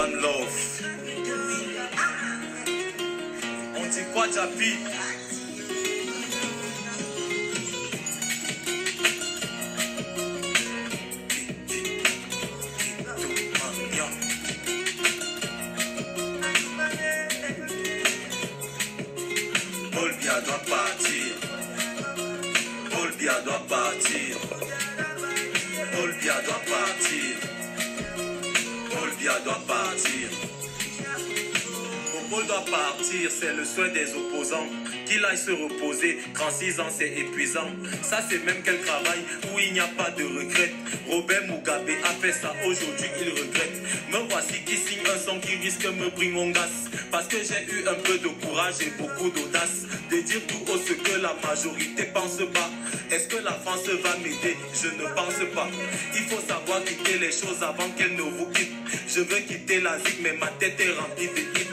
One Love. On dit quoi, Japi? Olbia doit partir. Olbia doit partir. Olbia doit partir. Olbia doit partir. Popol doit partir, c'est le souhait des opposants. Qu'il aille se reposer, 36 ans c'est épuisant. Ça c'est même quel travail où il n'y a pas de regret. Robert Mugabe a fait ça, aujourd'hui il regrette. Me voici qui signe un son qui risque me bring on gas. Parce que j'ai eu un peu de courage et beaucoup d'audace de dire tout haut ce que la majorité pense pas. Est-ce que la France va m'aider? Je ne pense pas. Il faut savoir quitter les choses avant qu'elles ne vous quittent. Je veux quitter la zig mais ma tête est remplie de hits.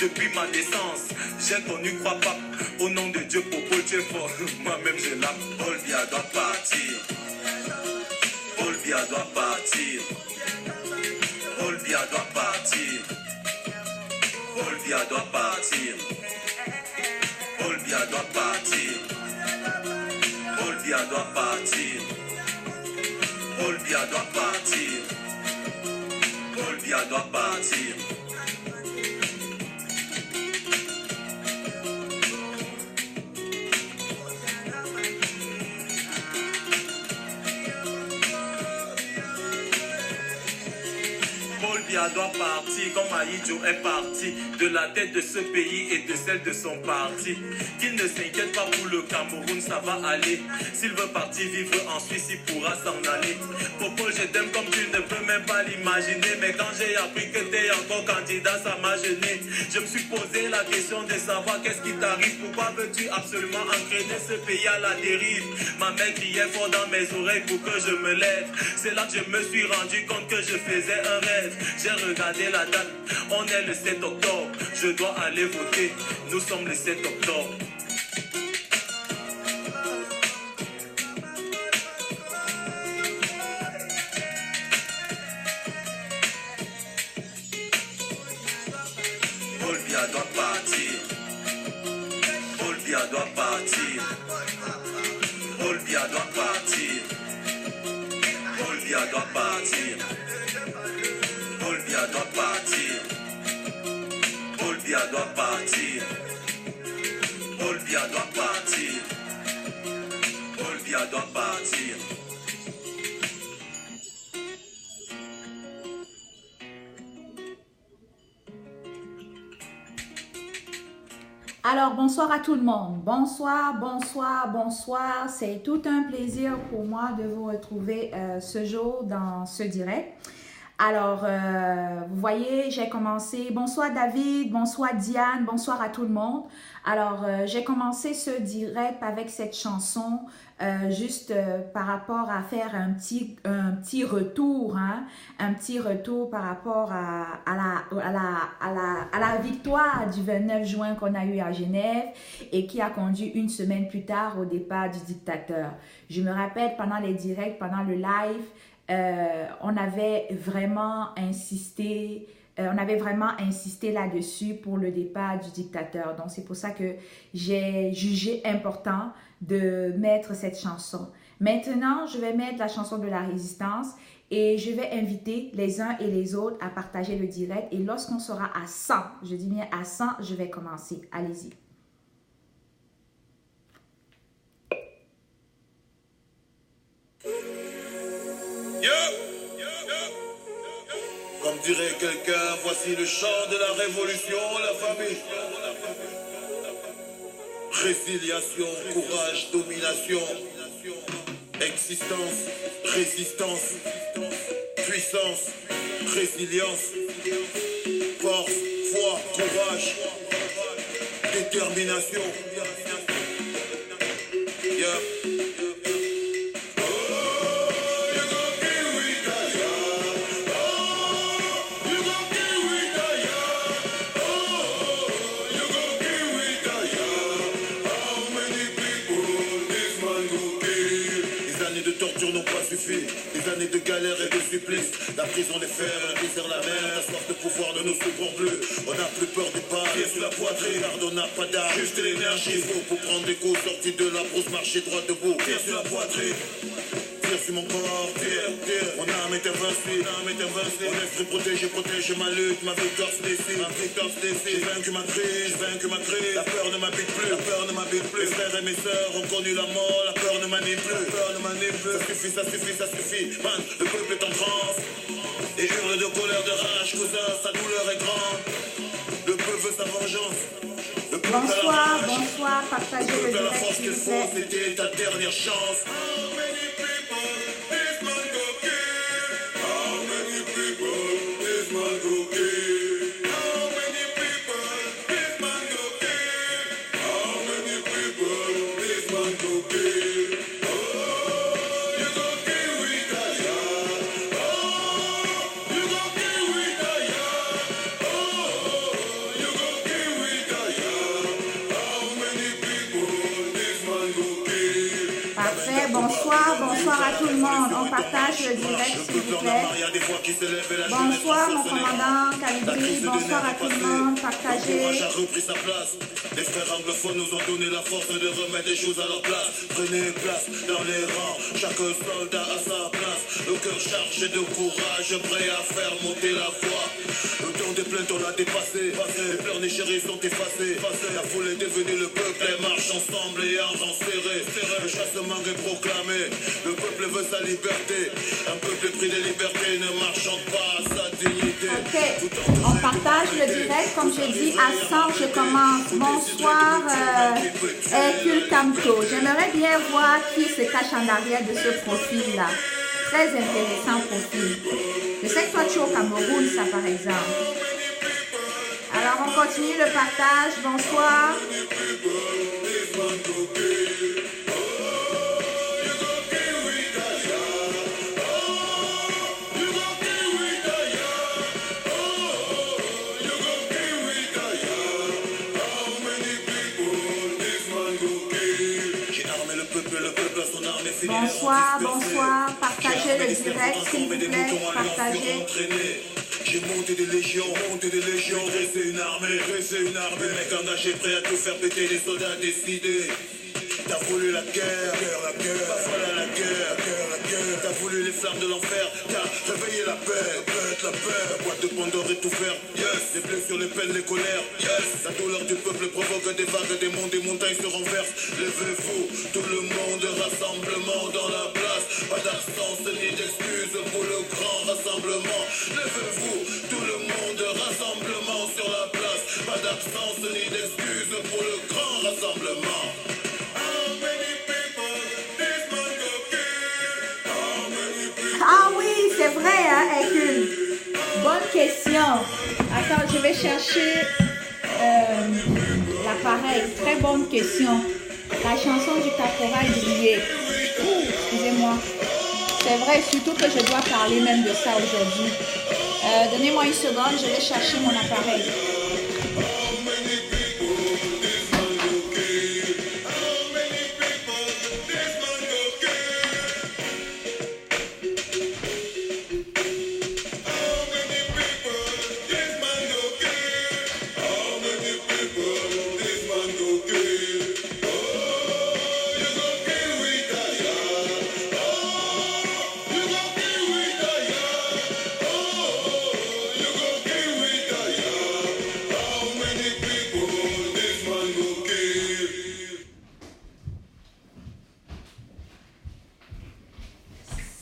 Depuis ma naissance, j'ai connu croix pape. Au nom de Dieu, Popol, tu es fort. Moi-même, je l'aime. Olbia doit partir. Olbia doit partir. Olbia doit partir. Olbia doit partir. Olbia doit partir. Olbia doit partir. Olbia doit partir. Olbia doit partir. Olbia doit partir comme Aïdjo est parti de la tête de ce pays et de celle de son parti. Qu'il ne s'inquiète pas pour le Cameroun, ça va aller. S'il veut partir vivre en Suisse, il pourra s'en aller. Popol, je t'aime comme tu ne peux même pas l'imaginer. Mais quand j'ai appris que t'es encore candidat, ça m'a gêné. Je me suis posé la question de savoir qu'est-ce qui t'arrive. Pourquoi veux-tu absolument entraîner ce pays à la dérive? Ma mère criait fort dans mes oreilles pour que je me lève. C'est là que je me suis rendu compte que je faisais un rêve. J'ai regardé la date, on est le 7 octobre. Je dois aller voter, nous sommes le 7 octobre. Olbia doit partir. Olbia doit partir. Olbia doit partir. Olbia doit partir. Olbia doit partir. Olbia doit partir. Olbia doit partir. Olbia doit partir. Alors, bonsoir à tout le monde. Bonsoir, bonsoir, bonsoir. C'est tout un plaisir pour moi de vous retrouver ce jour dans ce direct. Alors, vous voyez, j'ai commencé. Bonsoir David, bonsoir Diane, bonsoir à tout le monde. Alors, j'ai commencé ce direct avec cette chanson juste par rapport à faire un petit retour, hein, un petit retour par rapport à la victoire du 29 juin qu'on a eu à Genève et qui a conduit une semaine plus tard au départ du dictateur. Je me rappelle pendant les directs, pendant le live, on avait vraiment insisté là-dessus pour le départ du dictateur. Donc, c'est pour ça que j'ai jugé important de mettre cette chanson. Maintenant, je vais mettre la chanson de la résistance et je vais inviter les uns et les autres à partager le direct. Et lorsqu'on sera à 100, je dis bien à 100, je vais commencer. Allez-y. Comme dirait quelqu'un, voici le chant de la révolution, la famille. Résiliation, courage, domination, existence, résistance, puissance, résilience, force, foi, courage, détermination. Les Des années de galère et de supplice. La prison, les fers, la misère, la mer. La soif de pouvoir ne nous surprend plus. On n'a plus peur des pas, pieds sur la poitrine. Car on n'a pas d'armes, juste l'énergie. Il faut pour prendre des coups, sortis de la brousse, marcher droit debout. Pieds sur la poitrine. Tire sur mon corps, tire. Mon âme est invincible, mon esprit protégé, protège ma lutte. Ma victoire se décide, J'ai vaincu ma crise, La peur ne m'habite plus, Mes frères et mes sœurs ont connu la mort. La peur ne m'anime plus, Ça suffit, man, le peuple est en transe. Et hurle de colère, de rage, cousin, sa douleur est grande. Le peuple veut sa vengeance. Bonsoir, partagez le direct. La force qu'il faut, c'était ta dernière chance. Bonsoir à tout le monde. On partage le direct, s'il vous plaît. Bonsoir, mon commandant Calibri. Bonsoir à tout le monde. Partagez. A repris sa place. Les frères anglophones nous ont donné la force de remettre les choses à leur place. Prenez place dans les rangs. Chaque soldat a sa place. Le cœur chargé de courage, prêt à faire monter la voix. Le temps des plaintes, on l'a dépassé. Les pleurs des chéris sont effacés. La foule est devenue le peuple. Elle marche ensemble et en rang serré. Le chassement est proclamé. Le peuple veut sa liberté. Un peuple pris de liberté ne marchant pas à sa dignité. Ok, on partage le direct. Comme je dis, à 100, je commence. Bonsoir, Hercule Camto. J'aimerais bien voir qui se cache en arrière de ce profil-là. Très intéressant profil. Je sais que toi, tu es au Cameroun, ça par exemple. Alors, on continue le partage. Bonsoir. Bonsoir, partagez le direct, s'il vous plaît, partagez. J'ai monté des légions, dressé une armée, le mec engagé, prêt à tout faire péter, les soldats décidés. T'as voulu la guerre, voilà la guerre. T'as voulu les flammes de l'enfer, t'as réveillé la paix, la boîte de Pandore est ouverte, yes. Les blessures, les peines, les colères, yes. La douleur du peuple provoque des vagues, des monts, des montagnes se renversent. Levez-vous, tout le monde, rassemblement dans la place. Pas d'absence ni d'excuses pour le grand rassemblement. Levez-vous, tout le monde, rassemblement sur la place. Pas d'absence ni d'excuses pour le grand rassemblement. Ah oui, c'est vrai, hein, Hercule. Bonne question. Attends, je vais chercher l'appareil. Très bonne question. La chanson du Caporal Grillé. Excusez-moi. C'est vrai, surtout que je dois parler même de ça aujourd'hui. Donnez-moi une seconde, je vais chercher mon appareil.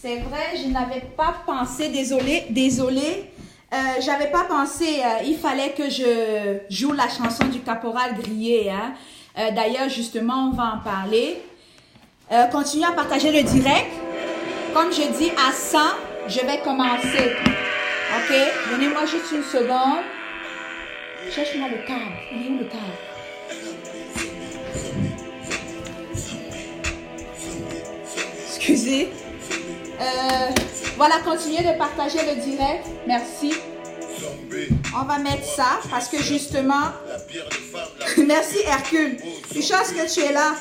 C'est vrai, je n'avais pas pensé, désolé, j'avais pas pensé, il fallait que je joue la chanson du Caporal Grillé, hein. D'ailleurs, justement, on va en parler. Continuez à partager le direct. Comme je dis, à 100, je vais commencer. Ok, donnez-moi juste une seconde. Cherche-moi le câble. Il est où le câble? Excusez. Voilà, continuez de partager le direct. Merci. On va mettre ça parce que justement... Merci Hercule. Une chose que tu es là.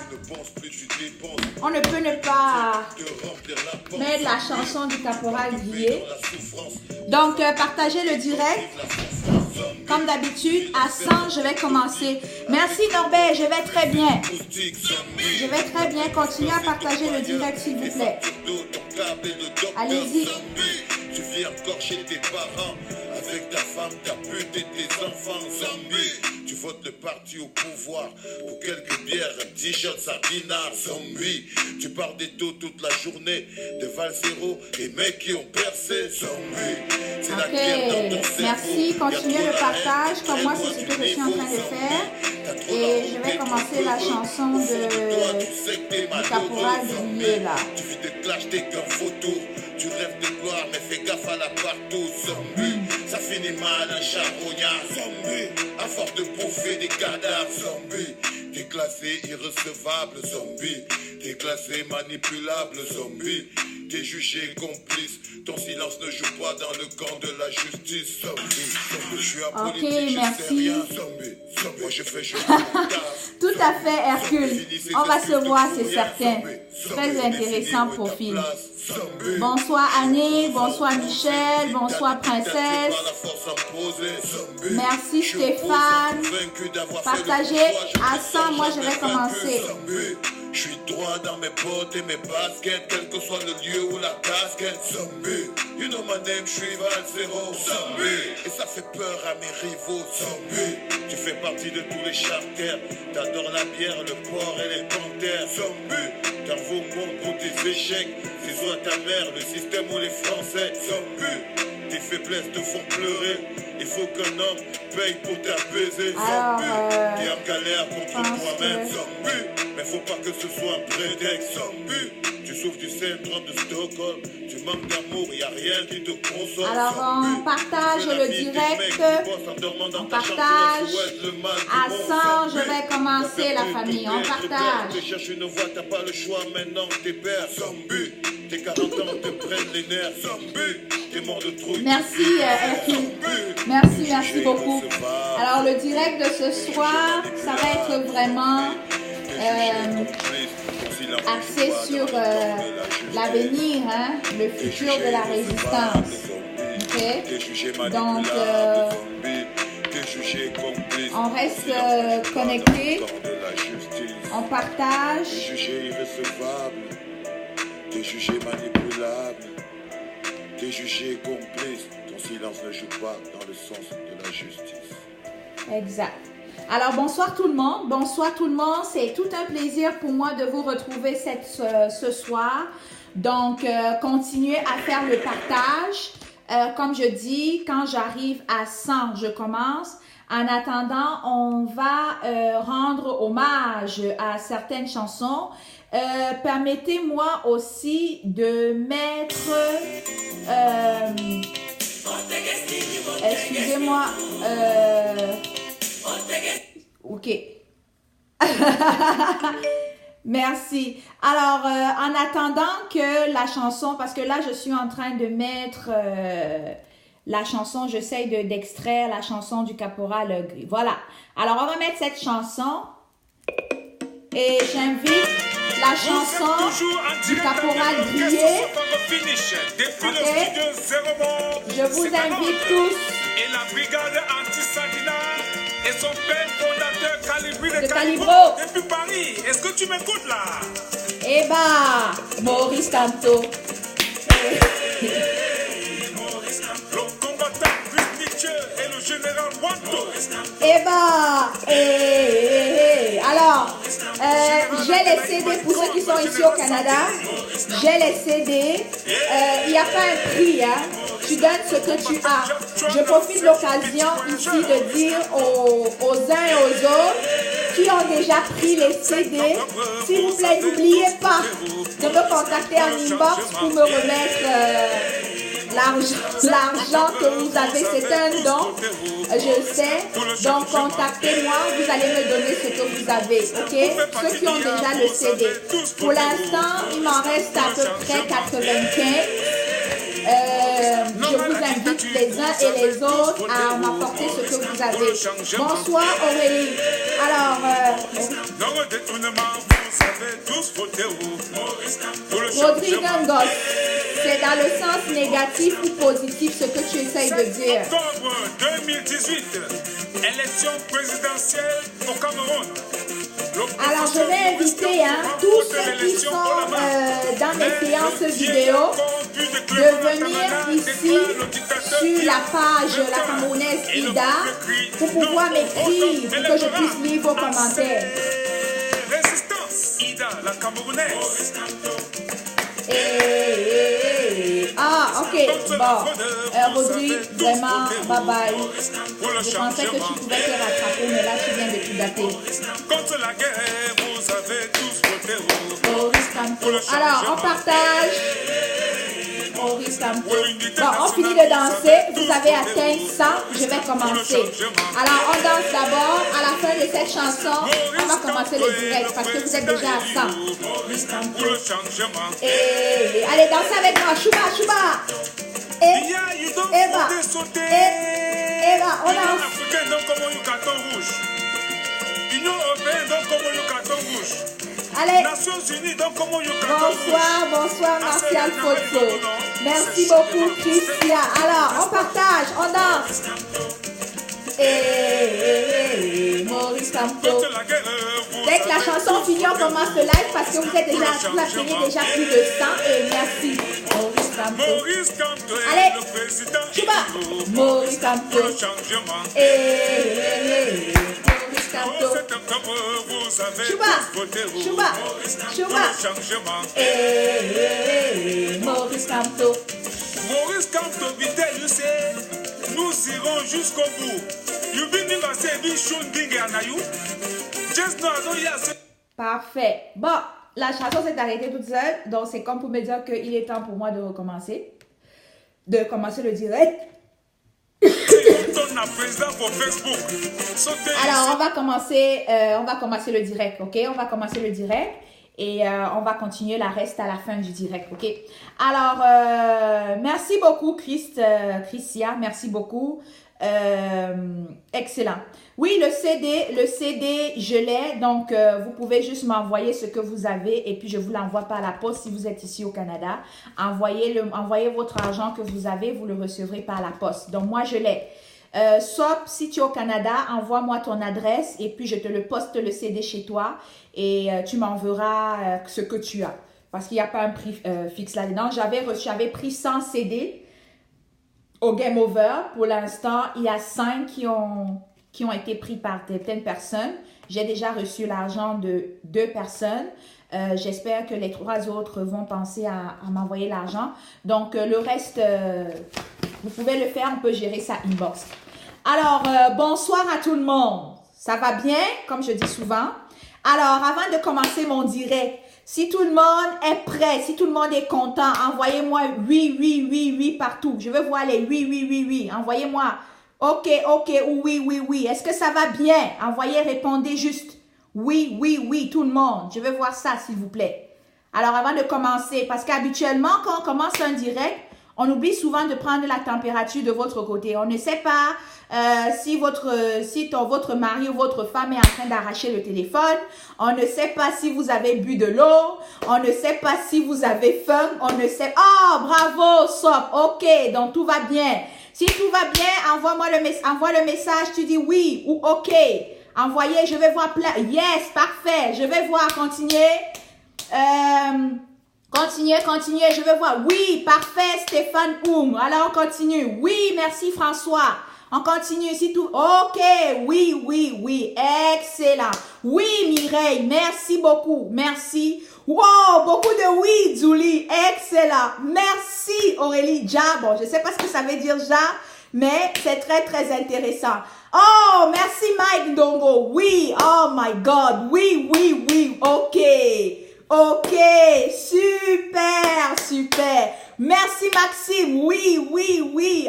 On ne peut ne pas mettre la chanson du Caporal Guillet. Donc, partagez le direct. Comme d'habitude, à 100, je vais commencer. Merci Norbert, je vais très bien. Je vais très bien. Continuez à partager le direct, s'il vous plaît. Allez-y. Tu vis encore chez tes parents, avec ta femme, ta pute et tes enfants, zombie. Tu votes le parti au pouvoir pour quelques bières, un t-shirt sardinard, zombie. Tu parles des taux toute la journée, de Valzero et mecs qui ont percé, zombie. C'est la guerre dans ton cerveau. Merci, continuez le partage, comme moi c'est ce que je suis en train de faire. Et je vais commencer la chanson du Caporal Guillet là. Tu vis de clash, t'es qu'un photo. Tu rêves de gloire, mais fais gaffe à la partout, zombie. Ça finit mal, un charognard, zombie. À force de bouffer des cadavres, zombie. Déclassé, irrecevable, zombie. Déclassé, manipulable, zombie. T'es jugé complice. Ton silence ne joue pas dans le camp de la justice, zombie. Je suis apolitique, je sais rien, zombie. Moi je fais Tout à fait, Hercule. On va se voir, c'est certain. Très intéressant profil. Bonsoir Annie, bonsoir Michel, bonsoir Princesse. Merci Stéphane. Partagez à 100, moi je vais commencer. Je suis droit dans mes bottes et mes baskets, quel que soit le lieu ou la casquette, zombie. You know my name, je suis Valzero, zombie. Et ça fait peur à mes rivaux, zombie. Tu fais partie de tous les charters, t'adores la bière, le porc et les panthères, zombie. T'en vaut monde pour tes échecs, c'est à ta mère, le système ou les Français, zombie. Tes faiblesses te font pleurer, il faut qu'un homme paye pour t'apaiser, zombie. T'es en galère contre toi-même, zombie. Mais faut pas que ce soit un prétexte, zombie. Tu souffres du syndrome de Stockholm, tu manques d'amour, y a rien qui te console. Alors on partage le direct, on partage à 100, je vais commencer la famille, on partage. Tu cherches une voie, t'as pas le choix maintenant que t'es père, zombie. Tes 40 ans te prennent les nerfs, zombie. T'es mort de trouille. Merci Hercule, merci beaucoup. Alors le direct de ce soir, ça va être vraiment axé sur l'avenir, hein, le futur de la résistance. Ok? Donc, on reste connecté, on partage. T'es jugé irrecevable, t'es jugé manipulable, t'es jugé complice. Ton silence ne joue pas dans le sens de la justice. Exact. Alors, bonsoir tout le monde, c'est tout un plaisir pour moi de vous retrouver ce soir. Donc, continuez à faire le partage. Comme je dis, quand j'arrive à 100, je commence. En attendant, on va rendre hommage à certaines chansons. Permettez-moi aussi de mettre... excusez-moi... Ok. Merci. Alors, en attendant que la chanson, parce que là, je suis en train de mettre la chanson, j'essaie d'extraire la chanson du Caporal Gris. Voilà. Alors, on va mettre cette chanson et j'invite la chanson du Caporal Guillet. Okay. Je vous invite tous. Et la brigade anti-Sadina et son père fondateur Calibri de Calibro. Depuis Paris. Est-ce que tu m'écoutes là? Eh bah, Maurice Canto. Le combattant Michel et le général Wanto. Eh bah, alors, j'ai les CD pour ceux qui sont ici au Canada. J'ai les CD. Il n'y a pas un prix, hein. Tu donnes ce que tu as. Je profite de l'occasion ici de dire aux uns et aux autres qui ont déjà pris les CD, s'il vous plaît, n'oubliez pas de me contacter en inbox pour me remettre l'argent que vous avez. C'est un don, je sais. Donc, contactez-moi, vous allez me donner ce que vous avez, ok? Ceux qui ont déjà le CD. Pour l'instant, il m'en reste à peu près 95. je vous invite les uns et les autres à m'apporter ce que vous avez. Bonsoir Aurélie. Alors, Rodrigue Ngos, c'est dans le sens négatif ou positif ce que tu essayes de dire. Octobre 2018, élection présidentielle au Cameroun. Alors, je vais inviter tous ceux qui sont dans mes séances vidéo de venir ici sur la page La Camerounaise Ida pour pouvoir m'écrire, pour que je puisse lire vos commentaires. Résistance, Ida, la Camerounaise. Ah, ok, bon. Rodrigue, vraiment, bye bye. Je pensais que tu pouvais te rattraper, mais là, tu viens de tout dater. Contre la guerre, vous avez tous voté. Alors, on partage. Bon, on finit de danser. Vous avez atteint 100. Je vais commencer. Alors, on danse d'abord. À la fin de cette chanson, on va commencer le direct parce que vous êtes déjà à 100. Allez, dansez avec moi. Chouba, chouba. Eva, on danse. Union européenne, donc comme le carton rouge. Allez. Nations Unies, donc comme le carton rouge. Bonsoir, Martial Foto. Merci beaucoup, Christia. Alors, on partage, on danse. Maurice Campo. Dès que la chanson finit, on commence le live parce que vous êtes déjà, vous avez déjà plus de 100 et merci. Maurice Campo. Allez, Chouba. Maurice Campo. Chouba, Chouba, Chouba. Maurice Campo. Maurice Campo, nous irons jusqu'au bout. Parfait. Bon, la chanson s'est arrêtée toute seule, donc c'est comme pour me dire qu'il est temps pour moi de recommencer. De commencer le direct. Alors, on va commencer le direct, ok? On va commencer le direct et on va continuer la reste à la fin du direct, ok? Alors, merci beaucoup, Christia, merci beaucoup. Excellent. Oui, le CD, je l'ai. Donc, vous pouvez juste m'envoyer ce que vous avez et puis je vous l'envoie par la poste si vous êtes ici au Canada. Envoyez votre argent que vous avez, vous le recevrez par la poste. Donc, moi, je l'ai. Sauf si tu es au Canada, envoie-moi ton adresse et puis je te le poste le CD chez toi et tu m'enverras ce que tu as. Parce qu'il n'y a pas un prix fixe là-dedans. J'avais pris 100 CD au Game Over. Pour l'instant, il y a 5 qui ont été pris par certaines personnes. J'ai déjà reçu l'argent de 2 personnes. J'espère que les 3 autres vont penser à m'envoyer l'argent. Donc, le reste, vous pouvez le faire. On peut gérer ça inbox. Alors, bonsoir à tout le monde. Ça va bien, comme je dis souvent. Alors, avant de commencer mon direct, si tout le monde est prêt, si tout le monde est content, envoyez-moi oui partout. Je veux voir les oui. Envoyez-moi ok ou oui. Est-ce que ça va bien? Envoyez, répondez juste oui, tout le monde. Je veux voir ça, s'il vous plaît. Alors, avant de commencer, parce qu'habituellement, quand on commence un direct, on oublie souvent de prendre la température de votre côté. On ne sait pas si votre mari ou votre femme est en train d'arracher le téléphone. On ne sait pas si vous avez bu de l'eau. On ne sait pas si vous avez faim. On ne sait... Oh, bravo, Sop. OK, donc tout va bien. Si tout va bien, envoie le message. Tu dis oui ou OK. Envoyez, je vais voir plein. Yes, parfait. Je vais voir. Continuez. Continuez, je veux voir. Oui, parfait, Stéphane Oum. Alors, on continue. Oui, merci, François. On continue, si tout... OK, oui. Excellent. Oui, Mireille, merci beaucoup. Merci. Wow, beaucoup de oui, Julie. Excellent. Merci, Aurélie. Ja, bon, je ne sais pas ce que ça veut dire, Ja, mais c'est très, très intéressant. Oh, merci, Mike Dongo. Oui, oh my God. Oui. OK, super. Merci Maxime, oui.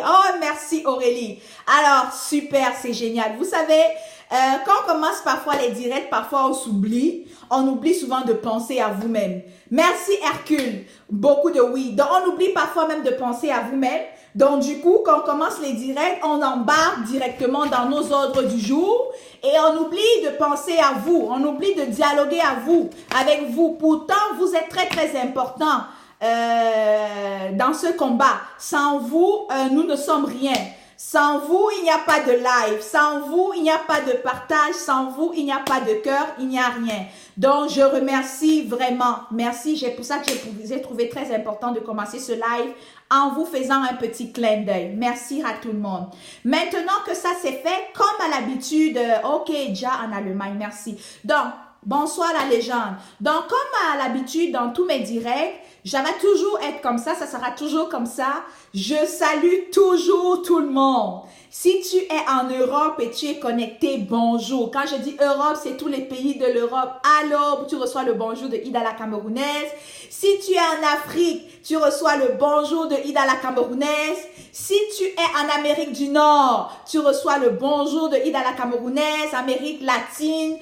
Oh, merci Aurélie. Alors, super, c'est génial. Vous savez, Quand on commence parfois les directs, parfois on s'oublie. On oublie souvent de penser à vous-même. Merci Hercule. Beaucoup de oui. Donc, on oublie parfois même de penser à vous-même. Donc, du coup, quand on commence les directs, on embarque directement dans nos ordres du jour et on oublie de penser à vous. On oublie de dialoguer avec vous. Pourtant, vous êtes très, très important dans ce combat. Sans vous, nous ne sommes rien. Sans vous, il n'y a pas de live. Sans vous, il n'y a pas de partage. Sans vous, il n'y a pas de cœur. Il n'y a rien. Donc, je remercie vraiment. Merci. C'est pour ça que j'ai trouvé très important de commencer ce live en vous faisant un petit clin d'œil. Merci à tout le monde. Maintenant que ça c'est fait, comme à l'habitude, ok, déjà en Allemagne, merci. Donc, bonsoir la légende. Donc, comme à l'habitude dans tous mes directs, j'avais toujours être comme ça sera toujours comme ça. Je salue toujours tout le monde. Si tu es en Europe et tu es connecté, bonjour. Quand je dis Europe, c'est tous les pays de l'Europe. Alors, tu reçois le bonjour de Ida la Camerounaise. Si tu es en Afrique, tu reçois le bonjour de Ida la Camerounaise. Si tu es en Amérique du Nord, tu reçois le bonjour de Ida la Camerounaise, Amérique latine,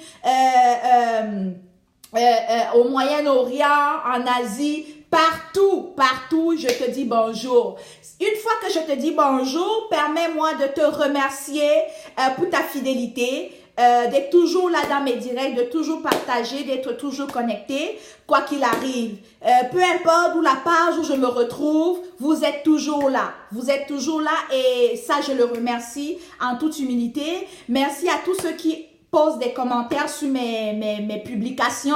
au Moyen-Orient, en Asie, partout, je te dis bonjour. Une fois que je te dis bonjour, permets-moi de te remercier pour ta fidélité, d'être toujours là dans mes directs, de toujours partager, d'être toujours connecté, quoi qu'il arrive. Peu importe où la page où je me retrouve, vous êtes toujours là. Vous êtes toujours là et ça, je le remercie en toute humilité. Merci à tous ceux qui posent des commentaires sur mes publications.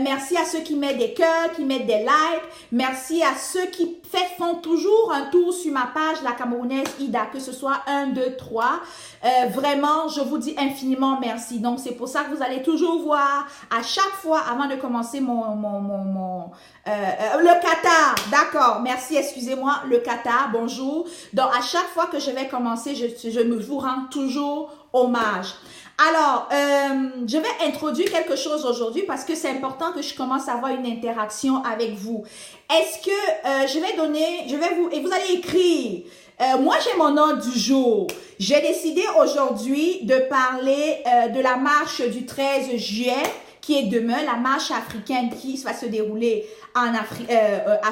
Merci à ceux qui mettent des cœurs, qui mettent des likes. Merci à ceux qui font toujours un tour sur ma page, la Camerounaise Ida, que ce soit 1, 2, 3. Vraiment, je vous dis infiniment merci. Donc, c'est pour ça que vous allez toujours voir à chaque fois, avant de commencer le Qatar. D'accord, merci, excusez-moi, le Qatar, bonjour. Donc, à chaque fois que je vais commencer, je vous rends toujours hommage. Alors, je vais introduire quelque chose aujourd'hui parce que c'est important que je commence à avoir une interaction avec vous. Est-ce que et vous allez écrire. Moi, j'ai mon ordre du jour. J'ai décidé aujourd'hui de parler de la marche du 13 juillet qui est demain, la marche africaine qui va se dérouler à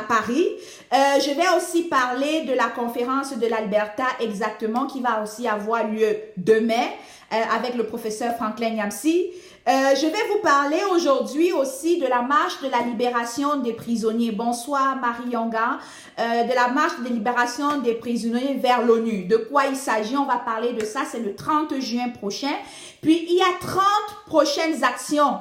Paris. Je vais aussi parler de la conférence de l'Alberta exactement qui va aussi avoir lieu demain avec le professeur Franklin Nyamsi. Je vais vous parler aujourd'hui aussi de la marche de la libération des prisonniers. Bonsoir Marie Yonga. De la marche de libération des prisonniers vers l'ONU. De quoi il s'agit? On va parler de ça. C'est le 30 juin prochain. Puis il y a 30 prochaines actions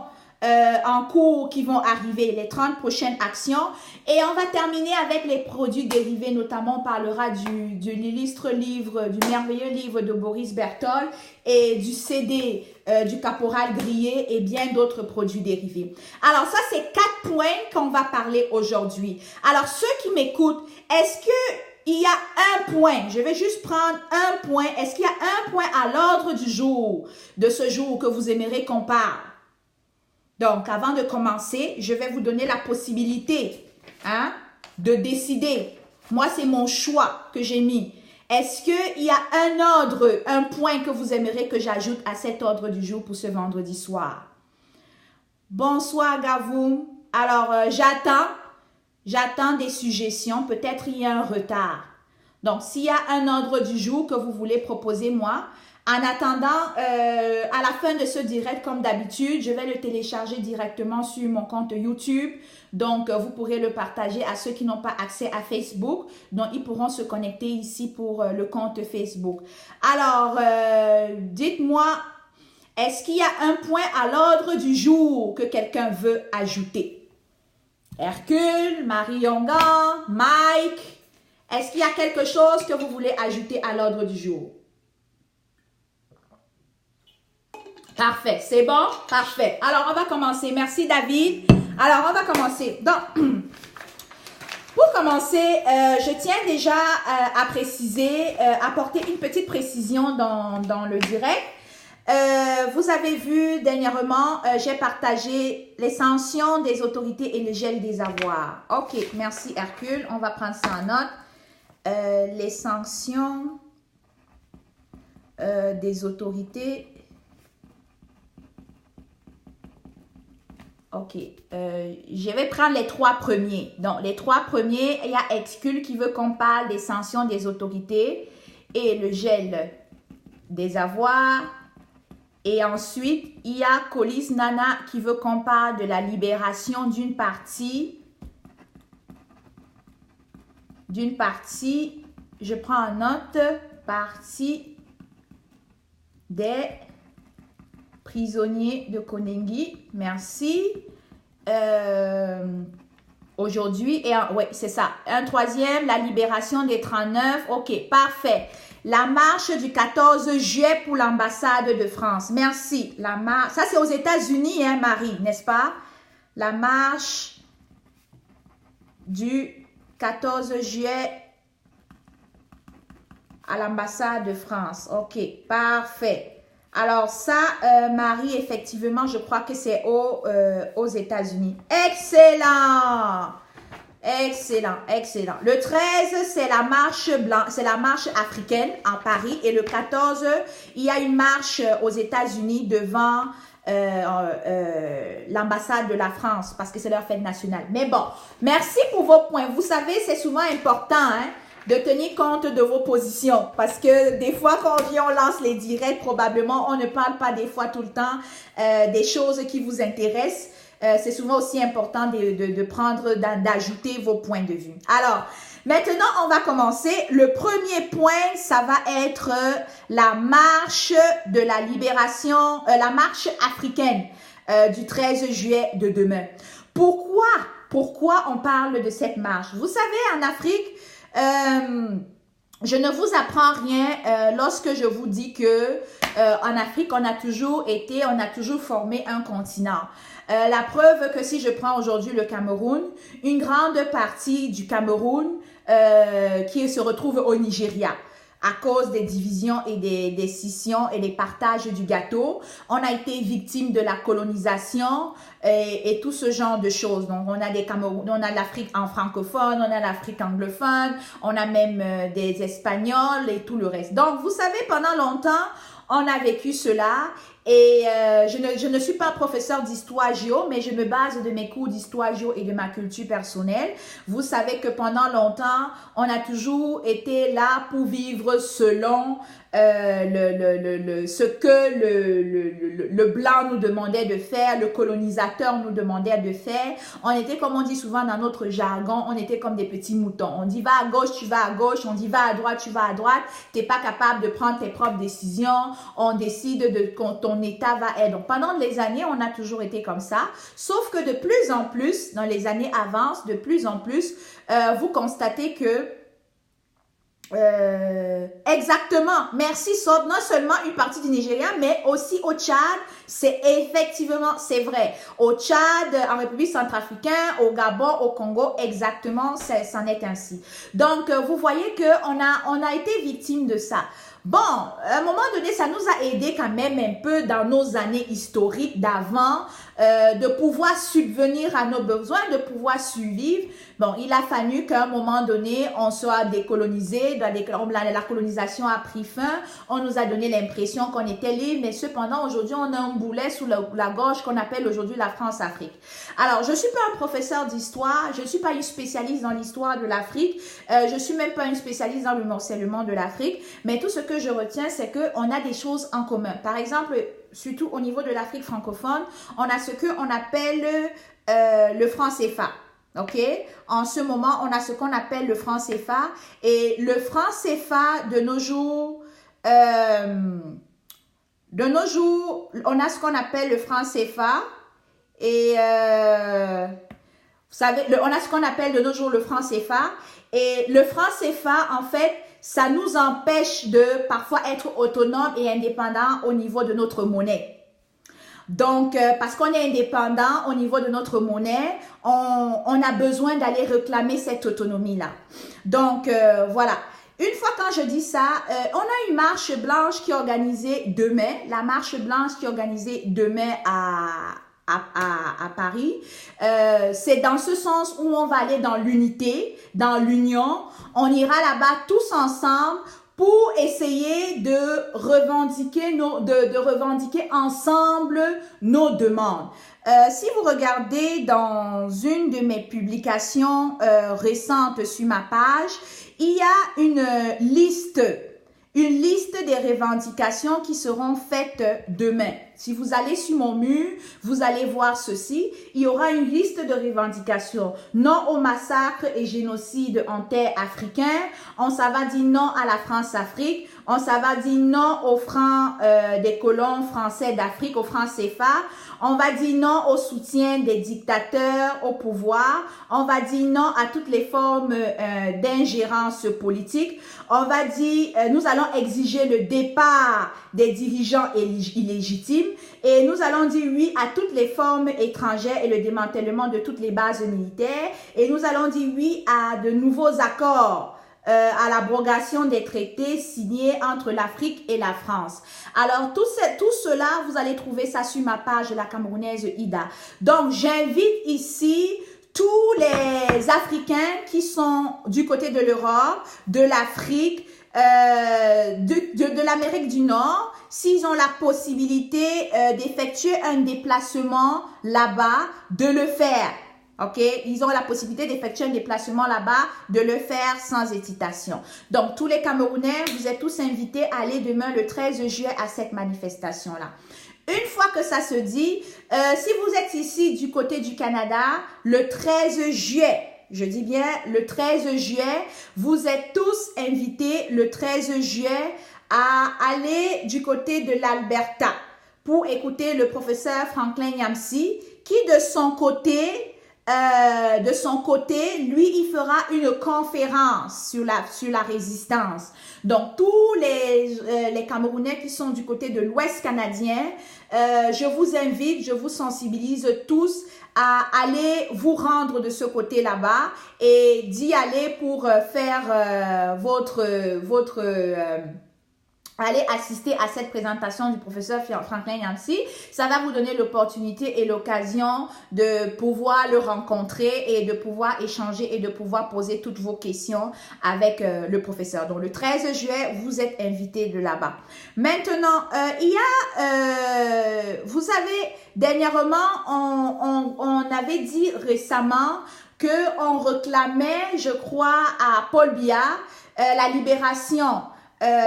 en cours qui vont arriver, les 30 prochaines actions. Et on va terminer avec les produits dérivés, notamment on parlera du illustre livre, du merveilleux livre de Boris Berthold et du CD du Caporal Grillé et bien d'autres produits dérivés. Alors ça, c'est 4 points qu'on va parler aujourd'hui. Alors ceux qui m'écoutent, est-ce que il y a un point, je vais juste prendre un point, est-ce qu'il y a un point à l'ordre du jour, de ce jour que vous aimeriez qu'on parle? Donc, avant de commencer, je vais vous donner la possibilité de décider. Moi, c'est mon choix que j'ai mis. Est-ce qu'il y a un ordre, un point que vous aimeriez que j'ajoute à cet ordre du jour pour ce vendredi soir? Bonsoir, Gavoum. Alors, j'attends des suggestions. Peut-être il y a un retard. Donc, s'il y a un ordre du jour que vous voulez proposer, moi, en attendant, à la fin de ce direct, comme d'habitude, je vais le télécharger directement sur mon compte YouTube. Donc, vous pourrez le partager à ceux qui n'ont pas accès à Facebook. Donc, ils pourront se connecter ici pour le compte Facebook. Alors, dites-moi, est-ce qu'il y a un point à l'ordre du jour que quelqu'un veut ajouter? Hercule, Marie Yonga, Mike, est-ce qu'il y a quelque chose que vous voulez ajouter à l'ordre du jour? Parfait, c'est bon? Parfait. Alors, on va commencer. Merci, David. Alors, on va commencer. Donc, pour commencer, je tiens déjà à préciser, apporter une petite précision dans le direct. Vous avez vu dernièrement, j'ai partagé les sanctions des autorités et le gel des avoirs. Ok, merci Hercule. On va prendre ça en note. Les sanctions des autorités Ok, je vais prendre les 3 premiers. Donc, les 3 premiers, il y a Excul qui veut qu'on parle des sanctions des autorités et le gel des avoirs. Et ensuite, il y a Colis Nana qui veut qu'on parle de la libération d'une partie, je prends en note, partie des prisonniers de Konengi. Merci. Aujourd'hui, oui, c'est ça. Un troisième, la libération des 39. Ok, parfait. La marche du 14 juillet pour l'ambassade de France. Merci. La marche, ça c'est aux États-Unis, hein, Marie, n'est-ce pas? La marche du 14 juillet à l'ambassade de France. Ok, parfait. Alors ça, Marie, effectivement, je crois que c'est aux États-Unis. Excellent! Excellent, excellent. Le 13, c'est la marche blanche, c'est la marche africaine en Paris. Et le 14, il y a une marche aux États-Unis devant l'ambassade de la France parce que c'est leur fête nationale. Mais bon, merci pour vos points. Vous savez, c'est souvent important, hein, de tenir compte de vos positions parce que des fois quand on lance les directs, probablement on ne parle pas des fois tout le temps des choses qui vous intéressent. C'est souvent aussi important de prendre, d'ajouter vos points de vue. Alors, maintenant on va commencer. Le premier point, ça va être la marche de la libération, la marche africaine du 13 juillet de demain. Pourquoi on parle de cette marche? Vous savez, en Afrique, je ne vous apprends rien lorsque je vous dis que en Afrique, on a toujours formé un continent. La preuve que si je prends aujourd'hui le Cameroun, une grande partie du Cameroun qui se retrouve au Nigeria, à cause des divisions et des scissions et des partages du gâteau. On a été victime de la colonisation et tout ce genre de choses. Donc, on a l'Afrique en francophone, on a l'Afrique anglophone, on a même des Espagnols et tout le reste. Donc, vous savez, pendant longtemps, on a vécu cela. Et je ne suis pas professeur d'histoire géo, mais je me base de mes cours d'histoire géo et de ma culture personnelle. Vous savez que pendant longtemps, on a toujours été là pour vivre selon ce que le blanc nous demandait de faire, le colonisateur nous demandait de faire. On était, comme on dit souvent dans notre jargon, on était comme des petits moutons. On dit va à gauche, tu vas à gauche. On dit va à droite, tu vas à droite. T'es pas capable de prendre tes propres décisions. On décide de ton état va être. Donc, pendant les années, on a toujours été comme ça. Sauf que de plus en plus, dans les années avancent, de plus en plus, vous constatez que exactement, merci Sob, non seulement une partie du Nigeria, mais aussi au Tchad, c'est effectivement, c'est vrai. Au Tchad, en République centrafricaine, au Gabon, au Congo, exactement, c'en est ainsi. Donc, vous voyez que on a été victime de ça. Bon, à un moment donné, ça nous a aidé quand même un peu dans nos années historiques d'avant, de pouvoir subvenir à nos besoins, de pouvoir survivre. Bon, il a fallu qu'à un moment donné, on soit décolonisé, la colonisation a pris fin, on nous a donné l'impression qu'on était libre, mais cependant, aujourd'hui, on a un boulet sous la gorge qu'on appelle aujourd'hui la France-Afrique. Alors, je ne suis pas un professeur d'histoire, je ne suis pas une spécialiste dans l'histoire de l'Afrique, je ne suis même pas une spécialiste dans le morcellement de l'Afrique, mais tout ce que je retiens, c'est qu'on a des choses en commun. Par exemple, surtout au niveau de l'Afrique francophone, on a ce qu'on appelle le franc CFA. OK? En ce moment, on a ce qu'on appelle le franc CFA. Et le franc CFA, de nos jours, on a ce qu'on appelle le franc CFA. Et vous savez, on a ce qu'on appelle de nos jours le franc CFA. Et le franc CFA, en fait, ça nous empêche de parfois être autonome et indépendant au niveau de notre monnaie. Donc, parce qu'on est indépendant au niveau de notre monnaie, on a besoin d'aller réclamer cette autonomie-là. Donc, voilà. Une fois quand je dis ça, on a une marche blanche qui est organisée demain. La marche blanche qui est organisée demain à Paris. C'est dans ce sens où on va aller dans l'unité, dans l'union. On ira là-bas tous ensemble pour essayer de revendiquer ensemble nos demandes. Si vous regardez dans une de mes publications récentes sur ma page, il y a une liste des revendications qui seront faites demain. Si vous allez sur mon mur, vous allez voir ceci. Il y aura une liste de revendications. Non au massacre et génocide en terre africain. On s'en va dire non à la France-Afrique. On s'en va dire non aux francs des colons français d'Afrique, aux francs CFA. On va dire non au soutien des dictateurs au pouvoir. On va dire non à toutes les formes d'ingérence politique. On va dire, nous allons exiger le départ des dirigeants illégitimes et nous allons dire oui à toutes les formes étrangères et le démantèlement de toutes les bases militaires et nous allons dire oui à de nouveaux accords à l'abrogation des traités signés entre l'Afrique et la France. Alors, tout cela, vous allez trouver ça sur ma page de la Camerounaise Ida. Donc, j'invite ici tous les Africains qui sont du côté de l'Europe, de l'Afrique, de l'Amérique du Nord, s'ils ont la possibilité d'effectuer un déplacement là-bas, de le faire. OK? Ils ont la possibilité d'effectuer un déplacement là-bas, de le faire sans hésitation. Donc, tous les Camerounais, vous êtes tous invités à aller demain le 13 juillet à cette manifestation-là. Une fois que ça se dit, si vous êtes ici du côté du Canada, le 13 juillet, je dis bien le 13 juillet, vous êtes tous invités le 13 juillet à aller du côté de l'Alberta pour écouter le professeur Franklin Nyamsi qui de son côté, lui, il fera une conférence sur la résistance. Donc, tous les Camerounais qui sont du côté de l'Ouest canadien, je vous invite, je vous sensibilise tous à aller vous rendre de ce côté là-bas et d'y aller pour faire allez assister à cette présentation du professeur Franklin Nyamsi. Ça va vous donner l'opportunité et l'occasion de pouvoir le rencontrer et de pouvoir échanger et de pouvoir poser toutes vos questions avec le professeur. Donc, le 13 juillet, vous êtes invités de là-bas. Maintenant, il y a, vous savez, dernièrement, on avait dit récemment qu'on réclamait, je crois, à Paul Biya, la libération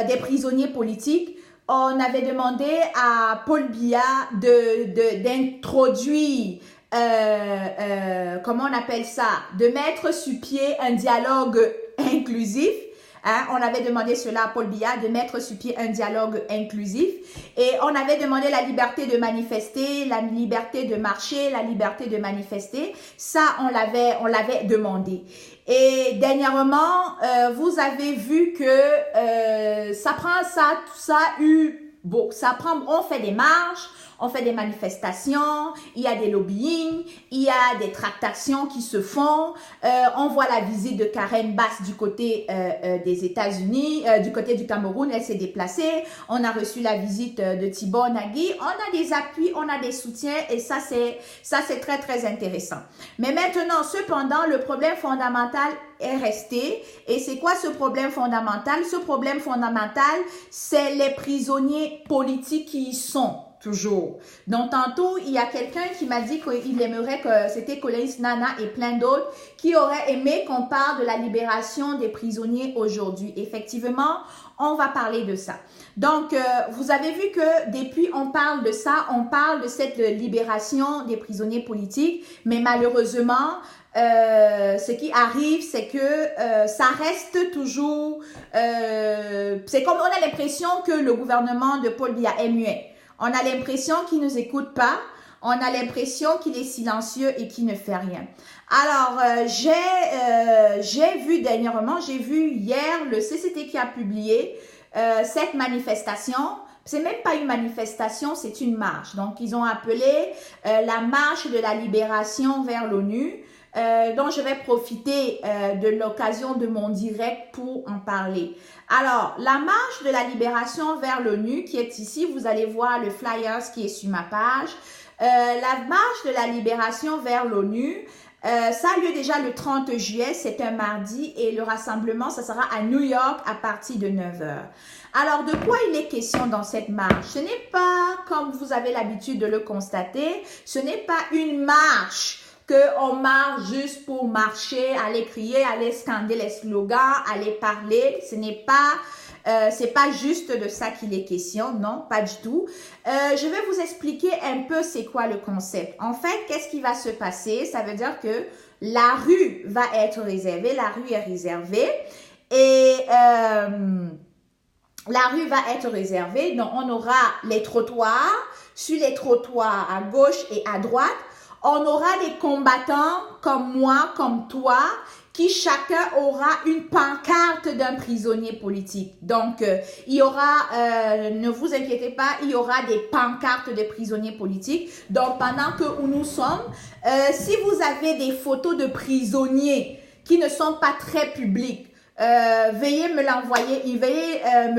des prisonniers politiques. On avait demandé à Paul Biya d'introduire, comment on appelle ça, de mettre sur pied un dialogue inclusif. Hein, on avait demandé cela à Paul Biya, de mettre sur pied un dialogue inclusif. Et on avait demandé la liberté de manifester, la liberté de marcher, la liberté de manifester. Ça, on l'avait demandé. Et dernièrement, vous avez vu que ça prend on fait des marches, on fait des manifestations, il y a des lobbying, il y a des tractations qui se font. On voit la visite de Karen Bass du côté des États-Unis, du côté du Cameroun, elle s'est déplacée. On a reçu la visite de Tibor Nagui. On a des appuis, on a des soutiens et ça c'est très très intéressant. Mais maintenant, cependant, le problème fondamental est resté. Et c'est quoi ce problème fondamental? Ce problème fondamental, c'est les prisonniers politiques qui y sont. Toujours. Donc, tantôt, il y a quelqu'un qui m'a dit qu'il aimerait que c'était Collins Nana et plein d'autres qui auraient aimé qu'on parle de la libération des prisonniers aujourd'hui. Effectivement, on va parler de ça. Donc, vous avez vu que depuis on parle de ça, on parle de cette libération des prisonniers politiques, mais malheureusement, ce qui arrive, c'est que ça reste toujours, c'est comme on a l'impression que le gouvernement de Paul Biya est muet. On a l'impression qu'il ne nous écoute pas. On a l'impression qu'il est silencieux et qu'il ne fait rien. Alors, j'ai vu dernièrement, j'ai vu hier le CCT qui a publié cette manifestation. C'est même pas une manifestation, c'est une marche. Donc, ils ont appelé la marche de la libération vers l'ONU. Donc, je vais profiter de l'occasion de mon direct pour en parler. Alors, la marche de la libération vers l'ONU qui est ici, vous allez voir le flyers qui est sur ma page. La marche de la libération vers l'ONU, Ça a lieu déjà le 30 juillet, c'est un mardi, et le rassemblement, ça sera à New York à partir de 9 h. Alors, de quoi il est question dans cette marche? Ce n'est pas, comme vous avez l'habitude de le constater, ce n'est pas une marche qu'on marche juste pour marcher, aller crier, aller scander les slogans, aller parler. Ce n'est pas, c'est pas juste de ça qu'il est question, non, pas du tout. Je vais vous expliquer un peu c'est quoi le concept. En fait, qu'est-ce qui va se passer? Ça veut dire que la rue va être réservée, la rue est réservée et la rue va être réservée, donc on aura les trottoirs. Sur les trottoirs à gauche et à droite, on aura des combattants comme moi, comme toi, qui chacun aura une pancarte d'un prisonnier politique. Donc, il y aura, ne vous inquiétez pas, il y aura des pancartes de prisonniers politiques. Donc, pendant que nous sommes, si vous avez des photos de prisonniers qui ne sont pas très publiques, veuillez me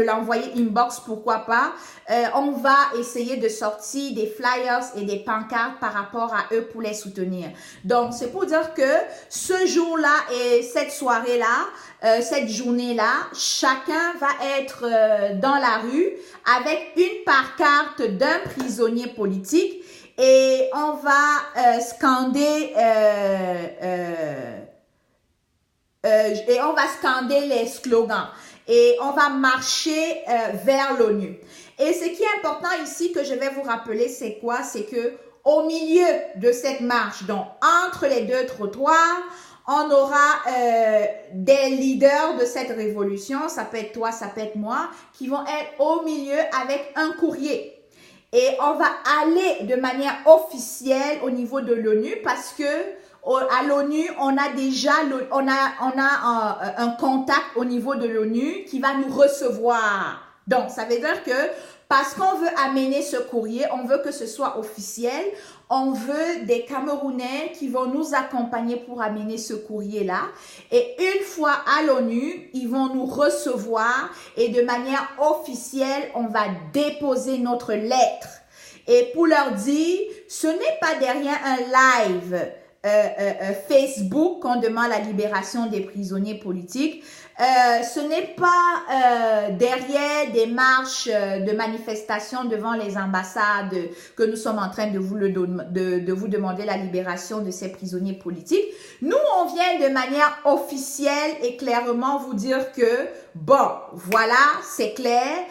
l'envoyer inbox, pourquoi pas. On va essayer de sortir des flyers et des pancartes par rapport à eux pour les soutenir. Donc, c'est pour dire que ce jour-là et cette soirée-là, cette journée-là, chacun va être dans la rue avec une pancarte d'un prisonnier politique et on va scander les slogans et on va marcher vers l'ONU. Et ce qui est important ici que je vais vous rappeler, c'est quoi? C'est que au milieu de cette marche, donc entre les deux trottoirs, on aura des leaders de cette révolution, ça peut être toi, ça peut être moi, qui vont être au milieu avec un courrier. Et on va aller de manière officielle au niveau de l'ONU parce que à l'ONU, on a déjà un contact au niveau de l'ONU qui va nous recevoir. Donc, ça veut dire que parce qu'on veut amener ce courrier, on veut que ce soit officiel, on veut des Camerounais qui vont nous accompagner pour amener ce courrier-là. Et une fois à l'ONU, ils vont nous recevoir et de manière officielle, on va déposer notre lettre. Et pour leur dire, ce n'est pas derrière un live Facebook qu'on demande la libération des prisonniers politiques. Ce n'est pas derrière des marches de manifestation devant les ambassades que nous sommes en train de vous demander la libération de ces prisonniers politiques. Nous, on vient de manière officielle et clairement vous dire que, bon, voilà, c'est clair,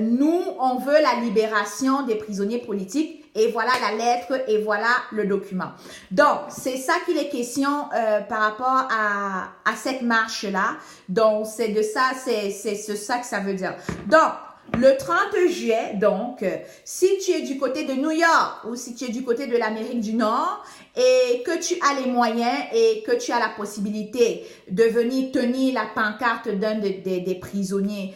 nous, on veut la libération des prisonniers politiques. Et voilà la lettre et voilà le document. Donc, c'est ça qu'il est question par rapport à cette marche-là. Donc, c'est de ça, c'est ça que ça veut dire. Donc, le 30 juillet, donc, si tu es du côté de New York ou si tu es du côté de l'Amérique du Nord et que tu as les moyens et que tu as la possibilité de venir tenir la pancarte d'un des prisonniers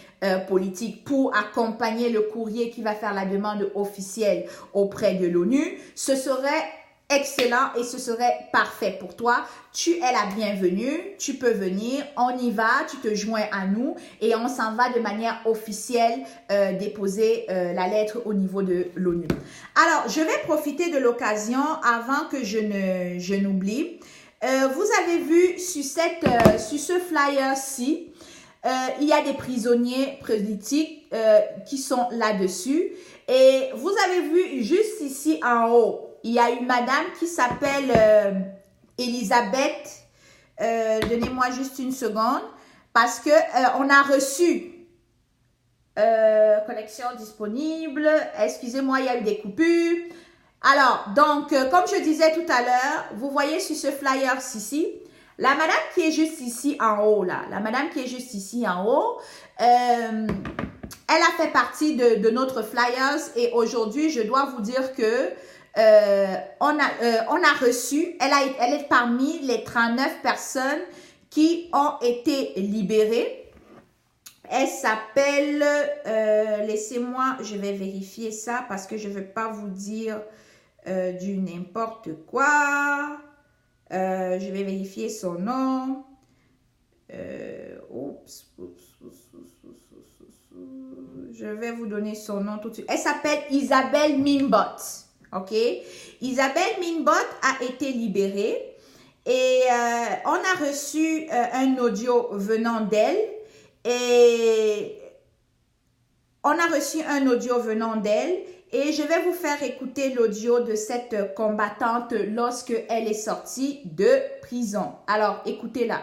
politiques pour accompagner le courrier qui va faire la demande officielle auprès de l'ONU, ce serait excellent et ce serait parfait pour toi. Tu es la bienvenue, tu peux venir, on y va, tu te joins à nous et on s'en va de manière officielle déposer la lettre au niveau de l'ONU. Alors, je vais profiter de l'occasion avant que je n'oublie. Vous avez vu sur ce flyer-ci, il y a des prisonniers politiques qui sont là-dessus et vous avez vu juste ici en haut, il y a une madame qui s'appelle Elisabeth. Donnez-moi juste une seconde. Parce que on a reçu connexion disponible. Excusez-moi, il y a eu des coupures. Alors, donc, comme je disais tout à l'heure, vous voyez sur ce flyer ici, la madame qui est juste ici en haut, là. La madame qui est juste ici en haut, elle a fait partie de notre flyers. Et aujourd'hui, je dois vous dire que on a reçu, elle est parmi les 39 personnes qui ont été libérées. Elle s'appelle, laissez-moi, je vais vérifier ça parce que je ne veux pas vous dire du n'importe quoi. Je vais vérifier son nom. Je vais vous donner son nom tout de suite. Elle s'appelle Isabelle Mimbot. ok? Isabelle Minbot a été libérée et on a reçu un audio venant d'elle et je vais vous faire écouter l'audio de cette combattante lorsque elle est sortie de prison. Alors, écoutez-la.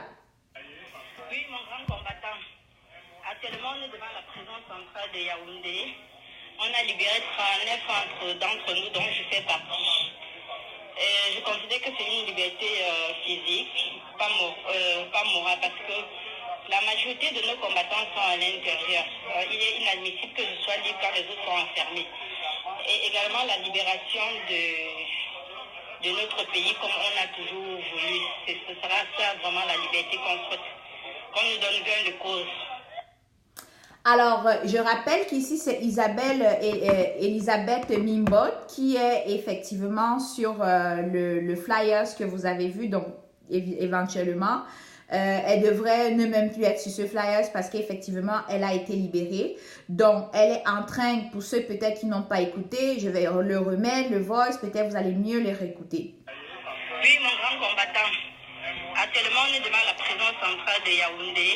Oui, mon grand combattant. Actuellement, on est devant la prison centrale de Yaoundé. On a libéré 39 d'entre nous, dont je fais partie. Je considère que c'est une liberté physique, pas morale, parce que la majorité de nos combattants sont à l'intérieur. Il est inadmissible que je sois libre quand les autres sont enfermés. Et également la libération de notre pays comme on a toujours voulu. Ce sera ça vraiment la liberté qu'on nous donne gain de cause. Alors, je rappelle qu'ici, c'est Elisabeth Minbot qui est effectivement sur le flyers que vous avez vu, donc éventuellement. Elle devrait ne même plus être sur ce flyers parce qu'effectivement, elle a été libérée. Donc, elle est en train, pour ceux peut-être qui n'ont pas écouté, je vais le remettre, le voice, peut-être vous allez mieux les réécouter. Oui, mon grand combattant. Actuellement, on est devant la prison centrale de Yaoundé.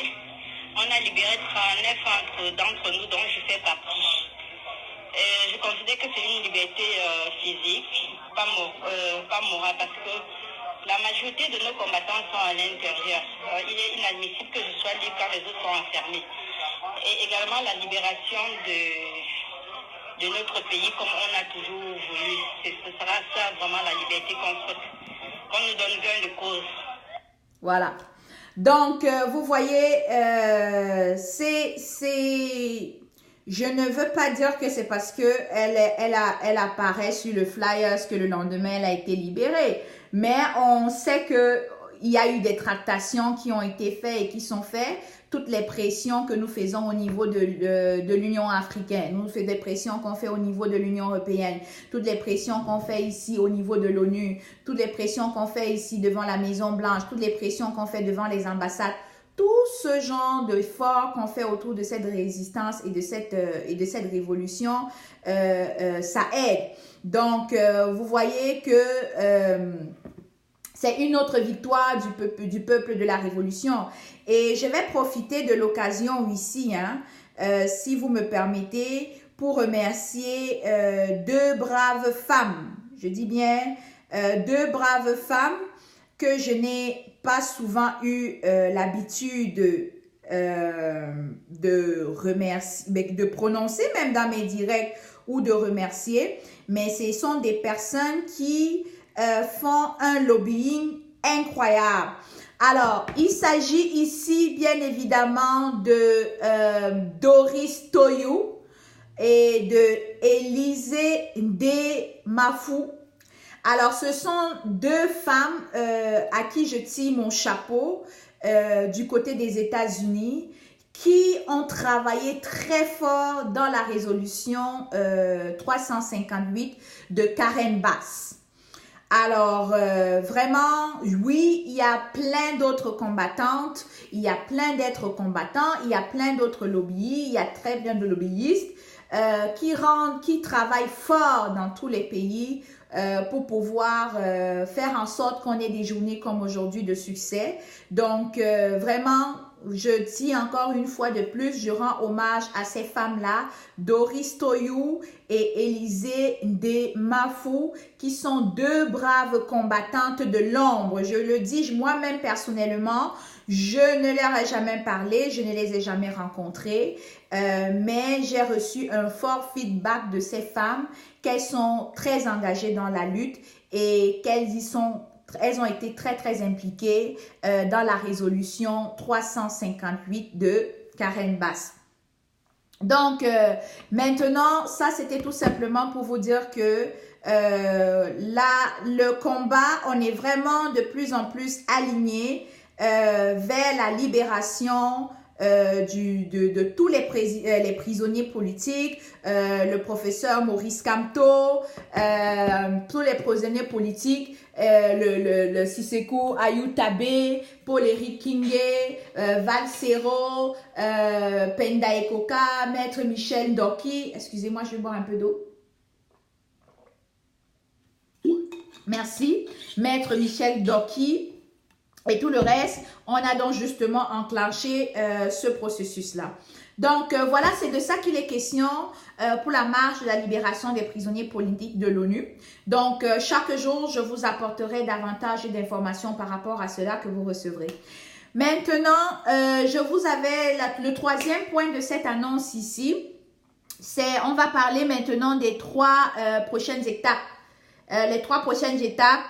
On a libéré 39 d'entre nous, dont je fais partie. Je considère que c'est une liberté physique, pas morale, parce que la majorité de nos combattants sont à l'intérieur. Il est inadmissible que je sois libre quand les autres sont enfermés. Et également la libération de notre pays comme on a toujours voulu. Ce sera ça vraiment la liberté qu'on nous donne gain de cause. Voilà. Donc, vous voyez, je ne veux pas dire que c'est parce que elle apparaît sur le flyers que le lendemain, elle a été libérée. Mais on sait que il y a eu des tractations qui ont été faites et qui sont faites. Toutes les pressions que nous faisons au niveau de l'Union africaine, nous faisons des pressions qu'on fait au niveau de l'Union européenne, toutes les pressions qu'on fait ici au niveau de l'ONU, toutes les pressions qu'on fait ici devant la Maison Blanche, toutes les pressions qu'on fait devant les ambassades, tout ce genre d'efforts qu'on fait autour de cette résistance et de cette révolution, ça aide. Donc, vous voyez que c'est une autre victoire du peuple de la révolution. Et je vais profiter de l'occasion ici, si vous me permettez, pour remercier deux braves femmes. Je dis bien deux braves femmes que je n'ai pas souvent eu l'habitude de remercier, de prononcer même dans mes directs ou de remercier. Mais ce sont des personnes qui font un lobbying incroyable. Alors, il s'agit ici bien évidemment de Doris Toyou et de Élisée Ndé-Mafou. Alors, ce sont deux femmes à qui je tire mon chapeau du côté des États-Unis qui ont travaillé très fort dans la résolution 358 de Karen Bass. Alors, vraiment, oui, il y a plein d'autres combattantes, il y a plein d'autres combattants, il y a plein d'autres lobbyistes, il y a très bien de lobbyistes qui travaillent fort dans tous les pays pour pouvoir faire en sorte qu'on ait des journées comme aujourd'hui de succès. Donc, vraiment, je dis encore une fois de plus, je rends hommage à ces femmes-là, Doris Toyou et Élisée Ndé-Mafou, qui sont deux braves combattantes de l'ombre. Je le dis moi-même personnellement, je ne leur ai jamais parlé, je ne les ai jamais rencontrées, mais j'ai reçu un fort feedback de ces femmes, qu'elles sont très engagées dans la lutte et elles ont été très, très impliquées dans la résolution 358 de Karen Bass. Donc, maintenant, ça, c'était tout simplement pour vous dire que le combat, on est vraiment de plus en plus aligné vers la libération de tous les prisonniers politiques, le professeur Maurice Kamto, tous les prisonniers politiques, le Siseko Ayutabe, Paul-Éric Kingé, Valsero, Penda Ekoka, Maître Michel Ndoki. Excusez-moi, je vais boire un peu d'eau. Merci, Maître Michel Doki. Et tout le reste, on a donc justement enclenché ce processus-là. Donc, voilà, c'est de ça qu'il est question pour la marche de la libération des prisonniers politiques de l'ONU. Donc, chaque jour, je vous apporterai davantage d'informations par rapport à cela que vous recevrez. Maintenant, je vous avais le troisième point de cette annonce ici. On va parler maintenant des 3 prochaines étapes. Les 3 prochaines étapes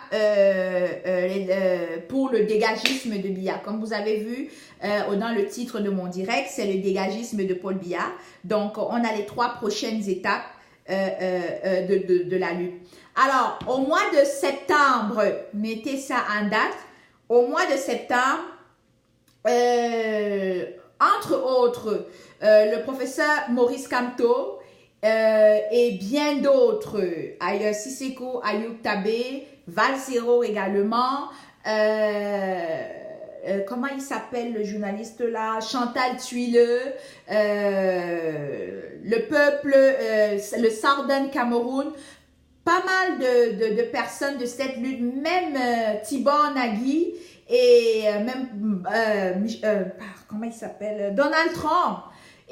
pour le dégagisme de Biya. Comme vous avez vu dans le titre de mon direct, c'est le dégagisme de Paul Biya. Donc, on a les 3 prochaines étapes de la lutte. Alors, au mois de septembre, mettez ça en date, au mois de septembre, entre autres, le professeur Maurice Kamto, et bien d'autres, Sissoko Ayub Tabé, Valsero également, comment il s'appelle le journaliste là, Chantal Tuileux, le peuple, le Southern Cameroun, pas mal de personnes de cette lutte, même Tibor Nagui et même, comment il s'appelle, Donald Trump.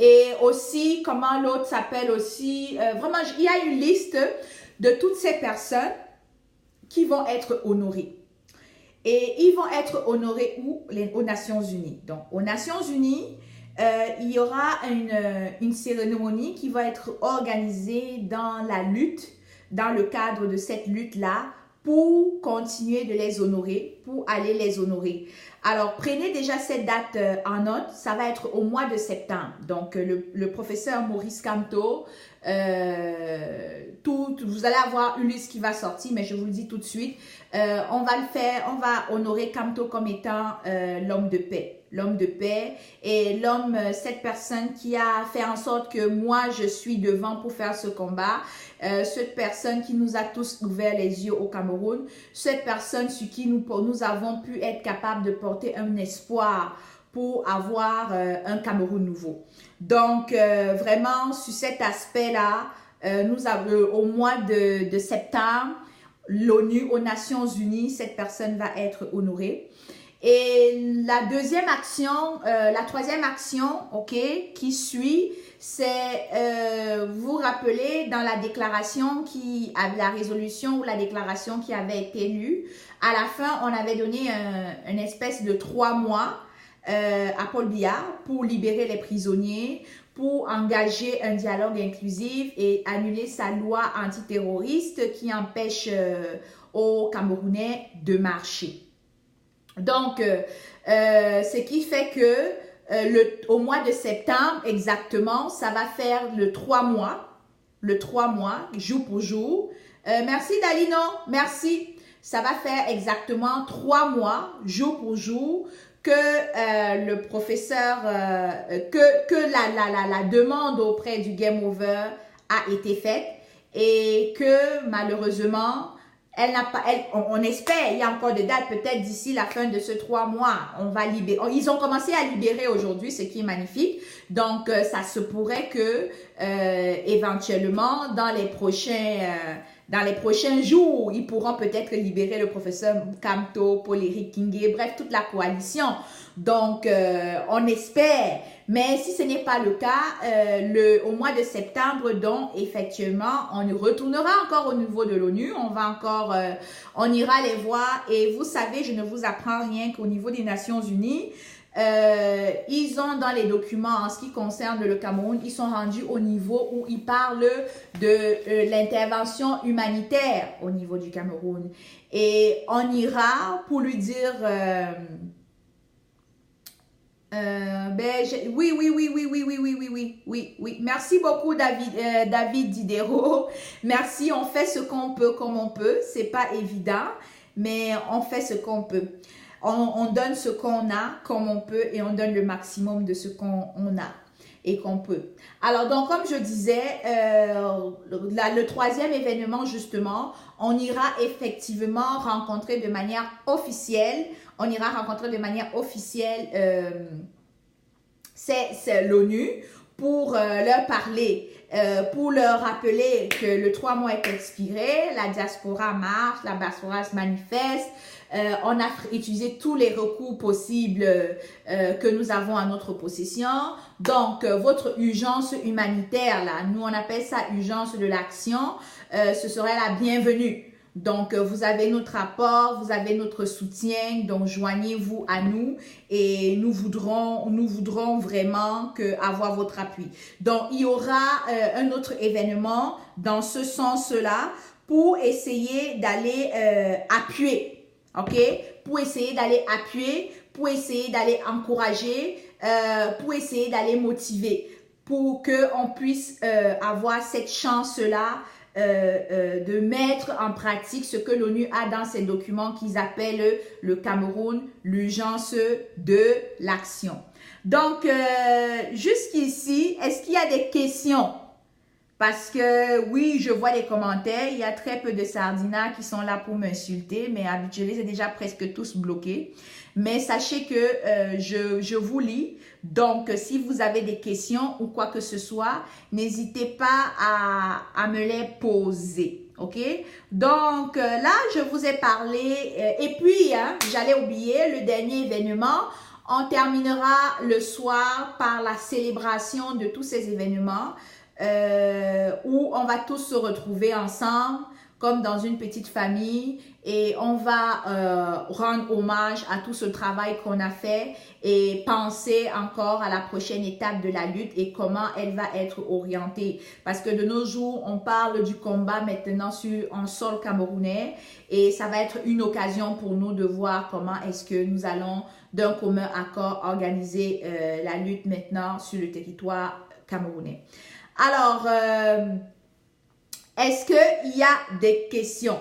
Et aussi, comment l'autre s'appelle aussi, vraiment, il y a une liste de toutes ces personnes qui vont être honorées. Et ils vont être honorés où? Aux Nations Unies. Donc, aux Nations Unies, il y aura une cérémonie qui va être organisée dans la lutte, dans le cadre de cette lutte-là, pour continuer de les honorer, pour aller les honorer. Alors, prenez déjà cette date en note, ça va être au mois de septembre. Donc, le professeur Maurice Kamto, vous allez avoir une liste qui va sortir, mais je vous le dis tout de suite, on va honorer Kamto comme étant l'homme de paix. L'homme de paix et cette personne qui a fait en sorte que moi, je suis devant pour faire ce combat, cette personne qui nous a tous ouvert les yeux au Cameroun, cette personne sur qui nous avons pu être capables de porter un espoir pour avoir un Cameroun nouveau. Donc, vraiment, sur cet aspect-là, nous avons au mois de septembre, l'ONU, aux Nations Unies, cette personne va être honorée. Et la deuxième action, la troisième action, ok, qui suit, c'est vous rappelez dans la déclaration la résolution ou la déclaration qui avait été lue, à la fin, on avait donné une espèce de 3 mois à Paul Biya pour libérer les prisonniers, pour engager un dialogue inclusif et annuler sa loi antiterroriste qui empêche aux Camerounais de marcher. Donc, ce qui fait que au mois de septembre, exactement, ça va faire le 3 mois, jour pour jour. Merci Dalino, merci. Ça va faire exactement 3 mois, jour pour jour, que le professeur, que la demande auprès du Game Over a été faite et que malheureusement, on espère, il y a encore des dates, peut-être d'ici la fin de ce 3 mois, on va libérer. Ils ont commencé à libérer aujourd'hui, ce qui est magnifique. Donc, ça se pourrait que, éventuellement, dans les prochains jours, ils pourront peut-être libérer le professeur Kamto, Paul-Éric Kingé, bref, toute la coalition. Donc, on espère. Mais si ce n'est pas le cas, au mois de septembre, donc, effectivement, on retournera encore au niveau de l'ONU. On ira les voir. Et vous savez, je ne vous apprends rien qu'au niveau des Nations Unies, ils ont dans les documents en ce qui concerne le Cameroun, ils sont rendus au niveau où ils parlent de l'intervention humanitaire au niveau du Cameroun. Et on ira pour lui dire... oui. Merci beaucoup David Diderot. Merci, on fait ce qu'on peut comme on peut. C'est pas évident, mais on fait ce qu'on peut. On donne ce qu'on a comme on peut et on donne le maximum de ce qu'on a et qu'on peut. Alors donc comme je disais, le troisième événement justement, on ira effectivement rencontrer de manière officielle. C'est l'ONU pour leur parler, pour leur rappeler que le 3 mois est expiré, la diaspora marche, la diaspora se manifeste. On a utilisé tous les recours possibles que nous avons à notre possession. Donc, votre urgence humanitaire, là, nous on appelle ça urgence de l'action, ce serait la bienvenue. Donc, vous avez notre apport, vous avez notre soutien, donc joignez-vous à nous et nous voudrons vraiment avoir votre appui. Donc, il y aura un autre événement dans ce sens-là pour essayer d'aller appuyer, ok? Pour essayer d'aller appuyer, pour essayer d'aller encourager, pour essayer d'aller motiver, pour qu'on puisse avoir cette chance-là de mettre en pratique ce que l'ONU a dans ses documents qu'ils appellent le Cameroun, l'urgence de l'action. Donc, jusqu'ici, est-ce qu'il y a des questions? Parce que oui, je vois les commentaires, il y a très peu de sardinats qui sont là pour m'insulter, mais habituellement, c'est déjà presque tous bloqués. Mais sachez que je vous lis. Donc, si vous avez des questions ou quoi que ce soit, n'hésitez pas à me les poser. OK? Donc, là, je vous ai parlé. Et puis, j'allais oublier le dernier événement. On terminera le soir par la célébration de tous ces événements où on va tous se retrouver ensemble comme dans une petite famille et on va rendre hommage à tout ce travail qu'on a fait et penser encore à la prochaine étape de la lutte et comment elle va être orientée. Parce que de nos jours, on parle du combat maintenant en sol camerounais et ça va être une occasion pour nous de voir comment est-ce que nous allons d'un commun accord organiser la lutte maintenant sur le territoire camerounais. Alors, est-ce qu'il y a des questions?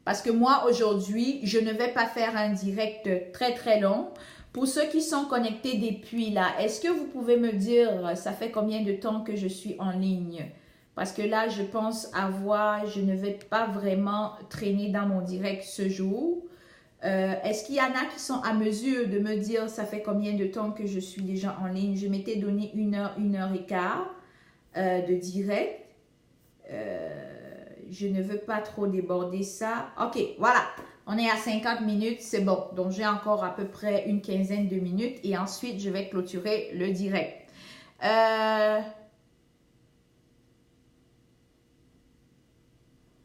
Parce que moi, aujourd'hui, je ne vais pas faire un direct très, très long. Pour ceux qui sont connectés depuis là, est-ce que vous pouvez me dire, ça fait combien de temps que je suis en ligne? Parce que là, je pense je ne vais pas vraiment traîner dans mon direct ce jour. Est-ce qu'il y en a qui sont à mesure de me dire, ça fait combien de temps que je suis déjà en ligne? Je m'étais donné 1 heure et quart de direct. Je ne veux pas trop déborder ça. Ok, voilà. On est à 50 minutes, c'est bon. Donc, j'ai encore à peu près une quinzaine de minutes et ensuite, je vais clôturer le direct.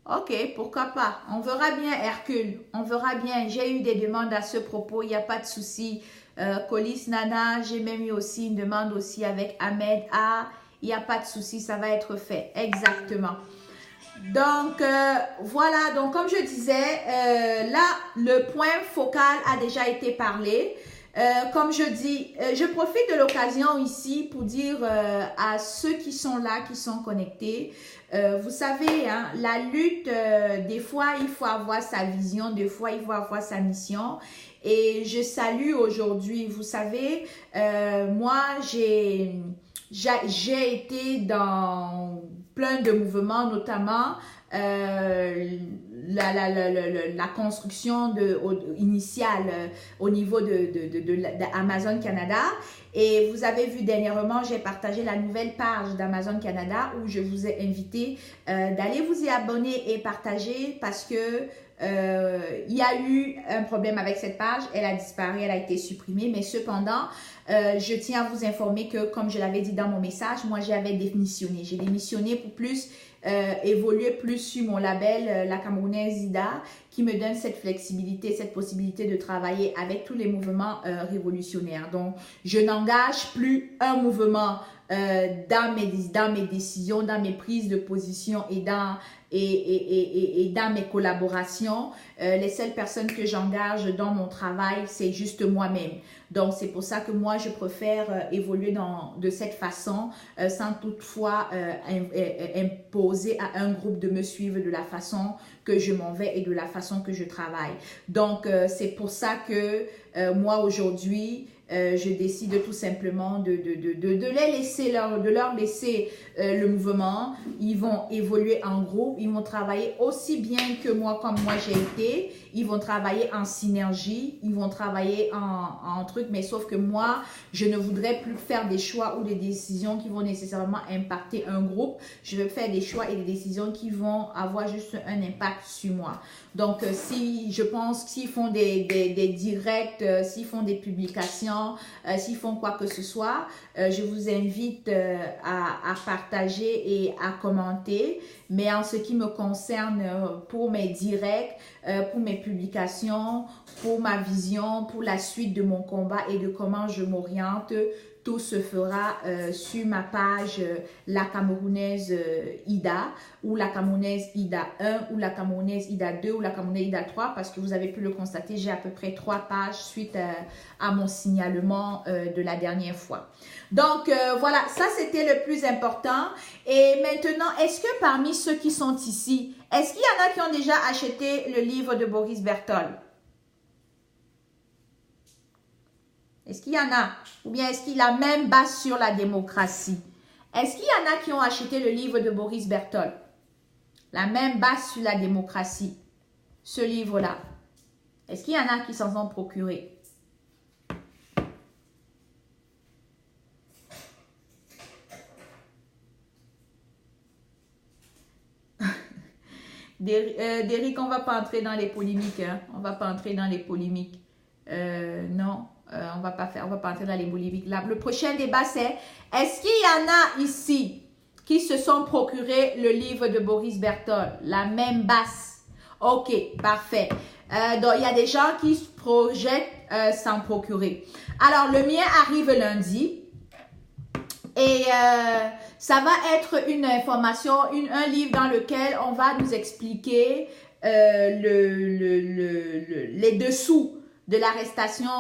Ok, pourquoi pas. On verra bien, Hercule. On verra bien. J'ai eu des demandes à ce propos. Il n'y a pas de souci. Colis Nana, j'ai même eu aussi une demande aussi avec Ahmed. Ah, il n'y a pas de souci. Ça va être fait. Exactement. Donc, voilà. Donc, comme je disais, là, le point focal a déjà été parlé. Comme je dis, je profite de l'occasion ici pour dire à ceux qui sont là, qui sont connectés, vous savez, hein, la lutte, des fois, il faut avoir sa vision, des fois, il faut avoir sa mission. Et je salue aujourd'hui, vous savez, moi, j'ai été dans plein de mouvements, notamment la construction initiale au niveau d'Amazon Canada. Et vous avez vu dernièrement, j'ai partagé la nouvelle page d'Amazon Canada où je vous ai invité d'aller vous y abonner et partager parce que il y a eu un problème avec cette page, elle a disparu, elle a été supprimée, mais cependant, je tiens à vous informer que, comme je l'avais dit dans mon message, moi j'avais démissionné. J'ai démissionné pour plus évoluer plus sur mon label, la Camerounaise Zida, qui me donne cette flexibilité, cette possibilité de travailler avec tous les mouvements révolutionnaires. Donc, je n'engage plus un mouvement dans mes décisions, dans mes prises de position et dans mes collaborations. Les seules personnes que j'engage dans mon travail, c'est juste moi-même. Donc, c'est pour ça que moi, je préfère évoluer de cette façon sans toutefois imposer à un groupe de me suivre de la façon que je m'en vais et de la façon que je travaille. Donc, c'est pour ça que moi aujourd'hui, je décide tout simplement de les laisser, de leur laisser le mouvement. Ils vont évoluer en groupe, ils vont travailler aussi bien que moi, comme moi j'ai été. Ils vont travailler en synergie, ils vont travailler en truc, mais sauf que moi, je ne voudrais plus faire des choix ou des décisions qui vont nécessairement impacter un groupe. Je veux faire des choix et des décisions qui vont avoir juste un impact sur moi. Donc, si je pense s'ils font des directs, s'ils font des publications, s'ils font quoi que ce soit, je vous invite à partager et à commenter. Mais en ce qui me concerne, pour mes directs, pour mes publications, pour ma vision, pour la suite de mon combat et de comment je m'oriente, tout se fera sur ma page La Camerounaise Ida, ou La Camerounaise Ida 1, ou La Camerounaise Ida 2, ou La Camerounaise Ida 3, parce que vous avez pu le constater, j'ai à peu près 3 pages suite à mon signalement de la dernière fois. Donc, voilà, ça c'était le plus important. Et maintenant, est-ce que parmi ceux qui sont ici, est-ce qu'il y en a qui ont déjà acheté le livre de Boris Berthold? Est-ce qu'il y en a? Ou bien est-ce qu'il a même base sur la démocratie? Est-ce qu'il y en a qui ont acheté le livre de Boris Berthold? La même base sur la démocratie. Ce livre-là. Est-ce qu'il y en a qui s'en sont procurés? Derrick, on ne va pas entrer dans les polémiques. Hein? On ne va pas entrer dans les polémiques. Non. On va pas entrer dans les polémiques. Le prochain débat, c'est est-ce qu'il y en a ici qui se sont procurés le livre de Boris Berthold? La même base. Ok, parfait. Donc, il y a des gens qui se projettent s'en procurer. Alors, le mien arrive lundi. Et ça va être une information, un livre dans lequel on va nous expliquer les dessous de l'arrestation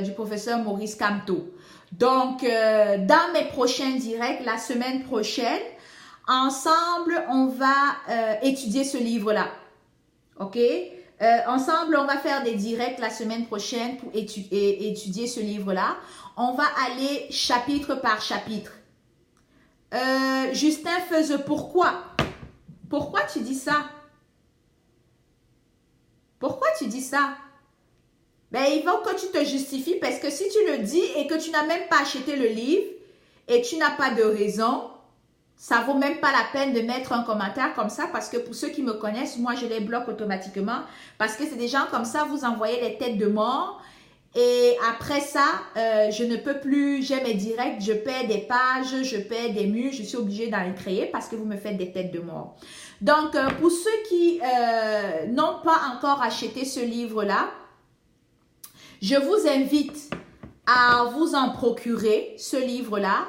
du professeur Maurice Kamto. Donc, dans mes prochains directs, la semaine prochaine, ensemble, on va étudier ce livre-là. OK? Ensemble, on va faire des directs la semaine prochaine pour étudier ce livre-là. On va aller chapitre par chapitre. Justin Feuze, pourquoi? Pourquoi tu dis ça? Pourquoi tu dis ça? Ben, il faut que tu te justifies parce que si tu le dis et que tu n'as même pas acheté le livre et tu n'as pas de raison, ça vaut même pas la peine de mettre un commentaire comme ça parce que pour ceux qui me connaissent, moi je les bloque automatiquement parce que c'est des gens comme ça, vous envoyez les têtes de mort et après ça, je ne peux plus, j'ai mes directs, je perds des pages, je perds des murs, je suis obligée d'en les créer parce que vous me faites des têtes de mort. Donc, pour ceux qui n'ont pas encore acheté ce livre-là, je vous invite à vous en procurer, ce livre-là.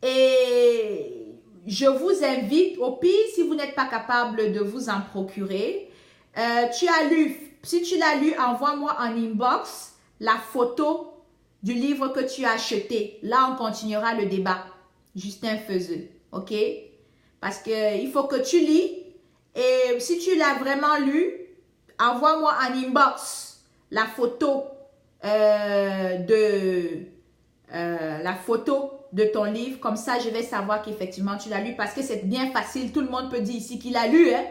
Et je vous invite, au pire, si vous n'êtes pas capable de vous en procurer, tu as lu, si tu l'as lu, envoie-moi en inbox la photo du livre que tu as acheté. Là, on continuera le débat. Justin Feuze, ok? Parce qu'il faut que tu lis. Et si tu l'as vraiment lu, envoie-moi en inbox la photo de ton livre, comme ça je vais savoir qu'effectivement tu l'as lu parce que c'est bien facile, tout le monde peut dire ici qu'il a lu, hein?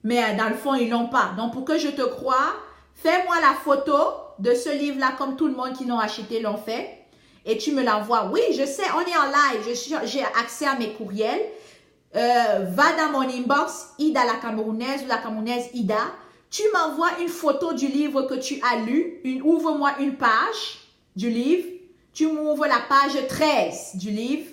Mais dans le fond ils l'ont pas. Donc pour que je te croie, fais-moi la photo de ce livre-là comme tout le monde qui l'ont acheté l'ont fait et tu me l'envoies. Oui, je sais, on est en live, j'ai accès à mes courriels. Va dans mon inbox, Ida la Camerounaise ou la Camerounaise Ida. Tu m'envoies une photo du livre que tu as lu. Ouvre-moi une page du livre. Tu m'ouvres la page 13 du livre.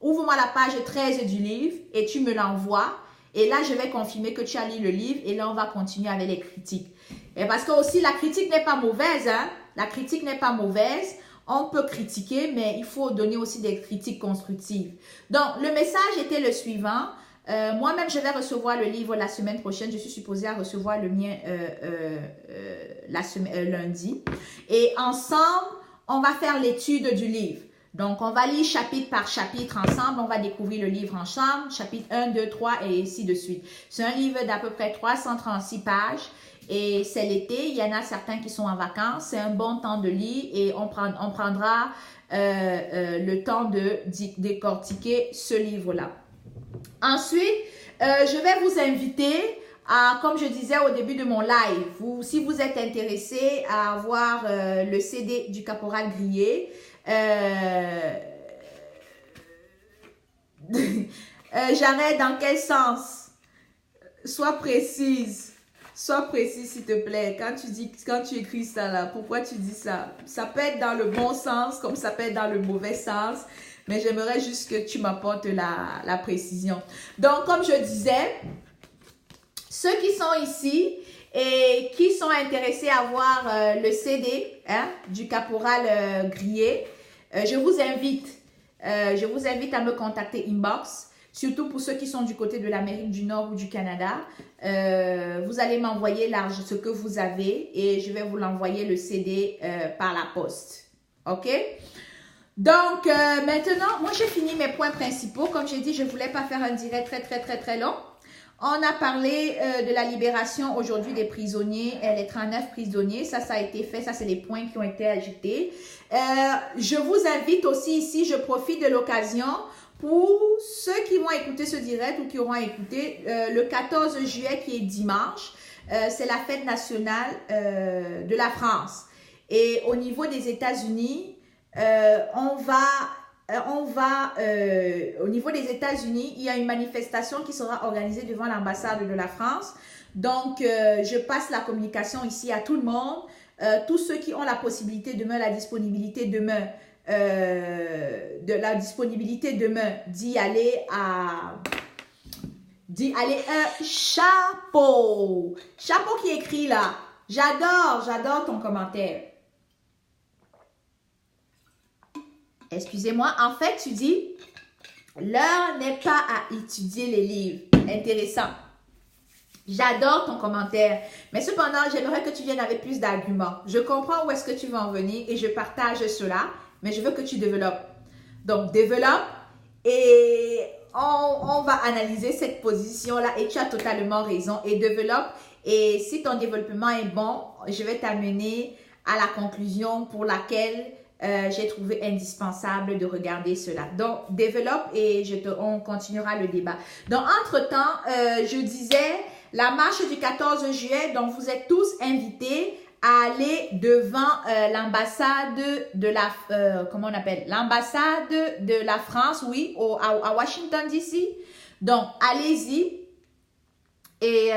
Ouvre-moi la page 13 du livre et tu me l'envoies. Et là, je vais confirmer que tu as lu le livre. Et là, on va continuer avec les critiques. Et parce que aussi, la critique n'est pas mauvaise. Hein? La critique n'est pas mauvaise. On peut critiquer, mais il faut donner aussi des critiques constructives. Donc, le message était le suivant. Moi-même, je vais recevoir le livre la semaine prochaine. Je suis supposée à recevoir le mien lundi. Et ensemble, on va faire l'étude du livre. Donc, on va lire chapitre par chapitre ensemble. On va découvrir le livre ensemble. Chapitre 1, 2, 3 et ainsi de suite. C'est un livre d'à peu près 336 pages. Et c'est l'été, il y en a certains qui sont en vacances. C'est un bon temps de lire et on prendra le temps de décortiquer ce livre-là. Ensuite, je vais vous inviter à, comme je disais au début de mon live, si vous êtes intéressé à avoir le CD du Caporal Grillet, j'arrête dans quel sens? Sois précise s'il te plaît. Quand tu écris ça là, pourquoi tu dis ça? Ça peut être dans le bon sens comme ça peut être dans le mauvais sens, mais j'aimerais juste que tu m'apportes la précision. Donc, comme je disais, ceux qui sont ici et qui sont intéressés à voir le CD du Caporal Grillet, je vous invite à me contacter inbox, surtout pour ceux qui sont du côté de l'Amérique du Nord ou du Canada. Vous allez m'envoyer ce que vous avez et je vais vous l'envoyer le CD par la poste. OK? Donc, maintenant, moi, j'ai fini mes points principaux. Comme j'ai dit, je ne voulais pas faire un direct très long. On a parlé de la libération aujourd'hui des prisonniers, les 39 prisonniers. Ça a été fait. Ça, c'est les points qui ont été ajoutés. Je vous invite aussi ici, je profite de l'occasion pour ceux qui vont écouter ce direct ou qui auront écouté le 14 juillet qui est dimanche. C'est la fête nationale de la France. Et au niveau des États-Unis, au niveau des États-Unis, il y a une manifestation qui sera organisée devant l'ambassade de la France. Donc, je passe la communication ici à tout le monde. Tous ceux qui ont la possibilité demain, la disponibilité demain, d'y aller un chapeau. Chapeau qui écrit là. J'adore ton commentaire. Excusez-moi, en fait, tu dis, l'heure n'est pas à étudier les livres. Intéressant. J'adore ton commentaire. Mais cependant, j'aimerais que tu viennes avec plus d'arguments. Je comprends où est-ce que tu veux en venir et je partage cela, mais je veux que tu développes. Donc, développe et on va analyser cette position-là et tu as totalement raison. Et développe. Et si ton développement est bon, je vais t'amener à la conclusion pour laquelle j'ai trouvé indispensable de regarder cela. Donc, développe et on continuera le débat. Donc, entre-temps, je disais, la marche du 14 juillet, donc vous êtes tous invités à aller devant l'ambassade de la, comment on appelle? L'ambassade de la France, oui, à Washington DC. Donc, allez-y et...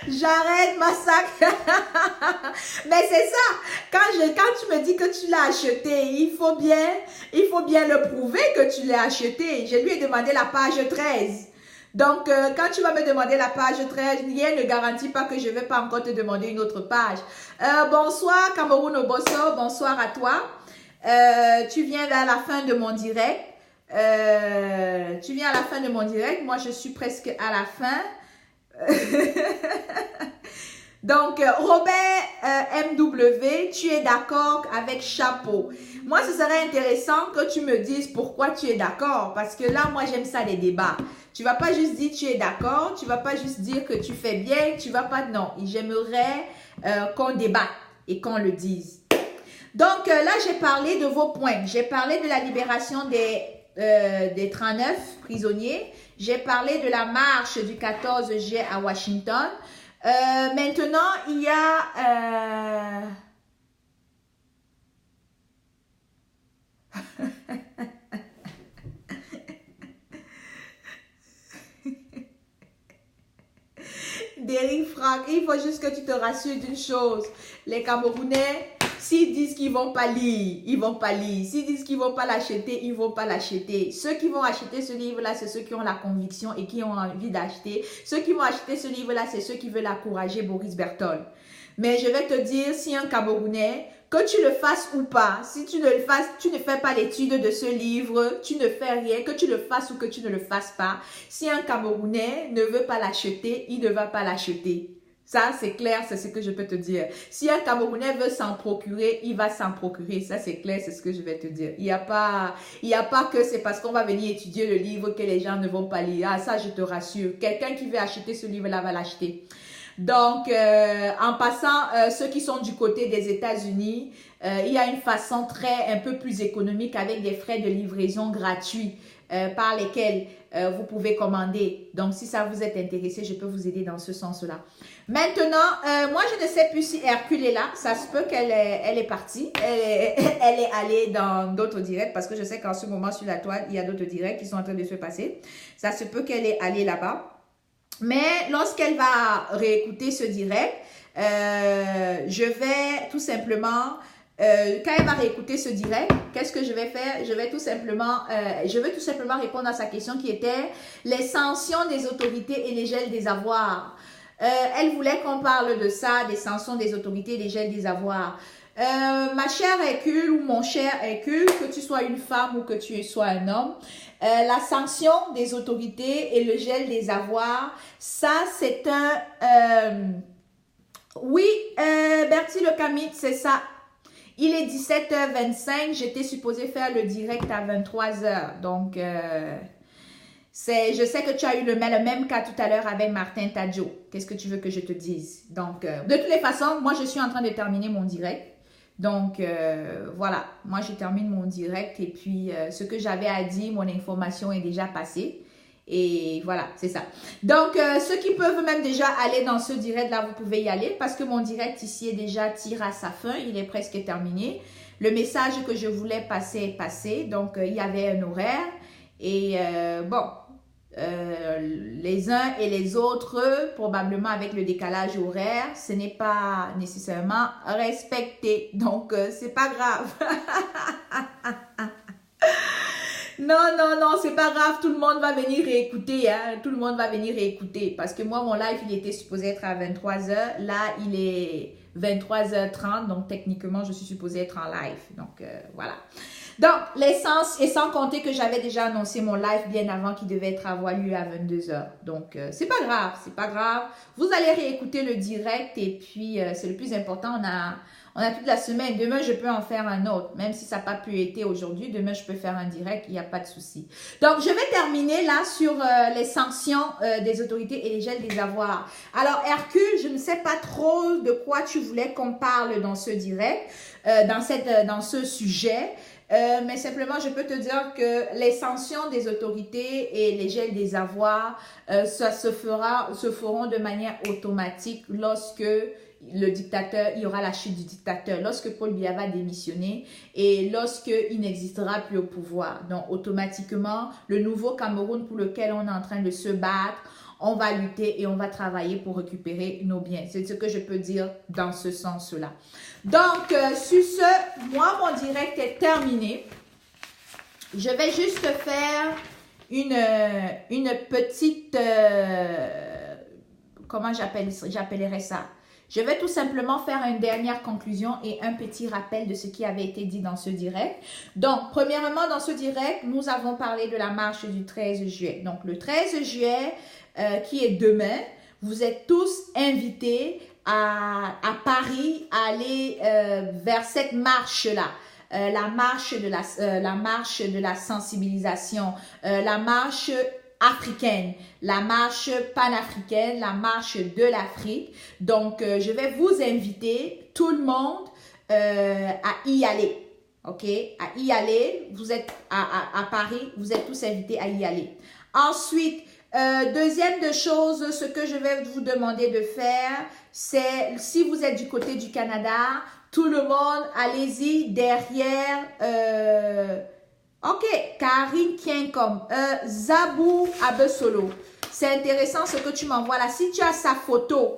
J'arrête ma sac. Mais c'est ça. Quand tu me dis que tu l'as acheté, il faut bien le prouver que tu l'as acheté. Je lui ai demandé la page 13. Donc, quand tu vas me demander la page 13, rien ne garantit pas que je ne vais pas encore te demander une autre page. Bonsoir Cameroun Obosso, bonsoir à toi. Tu viens vers la fin de mon direct. Moi, je suis presque à la fin. Donc, Robert MW, tu es d'accord avec chapeau. Moi, ce serait intéressant que tu me dises pourquoi tu es d'accord. Parce que là, moi, j'aime ça, les débats. Tu vas pas juste dire tu es d'accord. Tu vas pas juste dire que tu fais bien. Tu vas pas... Non, j'aimerais qu'on débatte et qu'on le dise. Donc, là, j'ai parlé de vos points. J'ai parlé de la libération des 39 prisonniers. J'ai parlé de la marche du 14 juillet à Washington. Maintenant, il y a... Derrick Franck, il faut juste que tu te rassures d'une chose. Les Camerounais... S'ils disent qu'ils ne vont pas lire, ils ne vont pas lire. S'ils disent qu'ils ne vont pas l'acheter, ils ne vont pas l'acheter. Ceux qui vont acheter ce livre-là, c'est ceux qui ont la conviction et qui ont envie d'acheter. Ceux qui vont acheter ce livre-là, c'est ceux qui veulent encourager Boris Berthold. Mais je vais te dire, si un Camerounais, que tu le fasses ou pas, si tu ne le fasses, tu ne fais pas l'étude de ce livre, tu ne fais rien, que tu le fasses ou que tu ne le fasses pas. Si un Camerounais ne veut pas l'acheter, il ne va pas l'acheter. Ça, c'est clair, c'est ce que je peux te dire. Si un Camerounais veut s'en procurer, il va s'en procurer. Ça, c'est clair, c'est ce que je vais te dire. Il n'y a pas que c'est parce qu'on va venir étudier le livre que les gens ne vont pas lire. Ah, ça, je te rassure. Quelqu'un qui veut acheter ce livre-là va l'acheter. Donc, en passant, ceux qui sont du côté des États-Unis, il y a une façon un peu plus économique avec des frais de livraison gratuits par lesquels vous pouvez commander. Donc, si ça vous est intéressé, je peux vous aider dans ce sens-là. Maintenant, moi, je ne sais plus si Hercule est là. Ça se peut qu'elle est partie. Elle est allée dans d'autres directs parce que je sais qu'en ce moment, sur la toile, il y a d'autres directs qui sont en train de se passer. Ça se peut qu'elle est allée là-bas. Mais lorsqu'elle va réécouter ce direct, je vais tout simplement... quand elle va réécouter ce direct, qu'est-ce que je vais faire? Je vais tout simplement répondre à sa question qui était les sanctions des autorités et les gels des avoirs. Elle voulait qu'on parle de ça, des sanctions des autorités et des gels des avoirs. Ma chère Hercule ou mon cher Hercule, que tu sois une femme ou que tu sois un homme, la sanction des autorités et le gel des avoirs, ça c'est oui, Bertie Le Camille, c'est ça. Il est 17h25, j'étais supposée faire le direct à 23h. Donc, je sais que tu as eu le même cas tout à l'heure avec Martin Tadjo. Qu'est-ce que tu veux que je te dise? Donc, de toutes les façons, moi, je suis en train de terminer mon direct. Donc, voilà, moi, je termine mon direct. Et puis, ce que j'avais à dire, mon information est déjà passée. Et voilà, c'est ça. Donc, ceux qui peuvent même déjà aller dans ce direct-là, vous pouvez y aller parce que mon direct ici est déjà tire à sa fin. Il est presque terminé. Le message que je voulais passer est passé. Donc, il y avait un horaire. Et bon, les uns et les autres, probablement avec le décalage horaire, ce n'est pas nécessairement respecté. Donc, c'est pas grave. Non, c'est pas grave, tout le monde va venir réécouter, hein, tout le monde va venir réécouter, parce que moi, mon live, il était supposé être à 23h, là, il est 23h30, donc techniquement, je suis supposée être en live, donc voilà. Donc, l'essence, et sans compter que j'avais déjà annoncé mon live bien avant qu'il devait avoir lieu à 22h, donc c'est pas grave, vous allez réécouter le direct, et puis c'est le plus important, on a toute la semaine. Demain, je peux en faire un autre. Même si ça n'a pas pu être aujourd'hui, demain, je peux faire un direct. Il n'y a pas de souci. Donc, je vais terminer là sur les sanctions des autorités et les gels des avoirs. Alors, Hercule, je ne sais pas trop de quoi tu voulais qu'on parle dans ce direct, dans ce sujet. Mais simplement, je peux te dire que les sanctions des autorités et les gels des avoirs, ça se feront de manière automatique lorsque le dictateur, il y aura la chute du dictateur, lorsque Paul Biya va démissionner et lorsqu'il n'existera plus au pouvoir. Donc, automatiquement, le nouveau Cameroun pour lequel on est en train de se battre, on va lutter et on va travailler pour récupérer nos biens. C'est ce que je peux dire dans ce sens-là. Donc, sur ce, moi, mon direct est terminé. Je vais juste faire une petite... comment j'appellerais ça? Je vais tout simplement faire une dernière conclusion et un petit rappel de ce qui avait été dit dans ce direct. Donc, premièrement, dans ce direct, nous avons parlé de la marche du 13 juillet. Donc, le 13 juillet, qui est demain, vous êtes tous invités à Paris à aller vers cette marche-là. La marche de la sensibilisation, la marche africaine, la marche panafricaine, la marche de l'Afrique. Donc, je vais vous inviter, tout le monde, à y aller. OK? À y aller. Vous êtes à Paris, vous êtes tous invités à y aller. Ensuite, deuxième de chose, ce que je vais vous demander de faire, c'est, si vous êtes du côté du Canada, tout le monde, allez-y derrière... OK, Karine Kienkom, Zabou Abesolo. C'est intéressant ce que tu m'envoies là. Si tu as sa photo,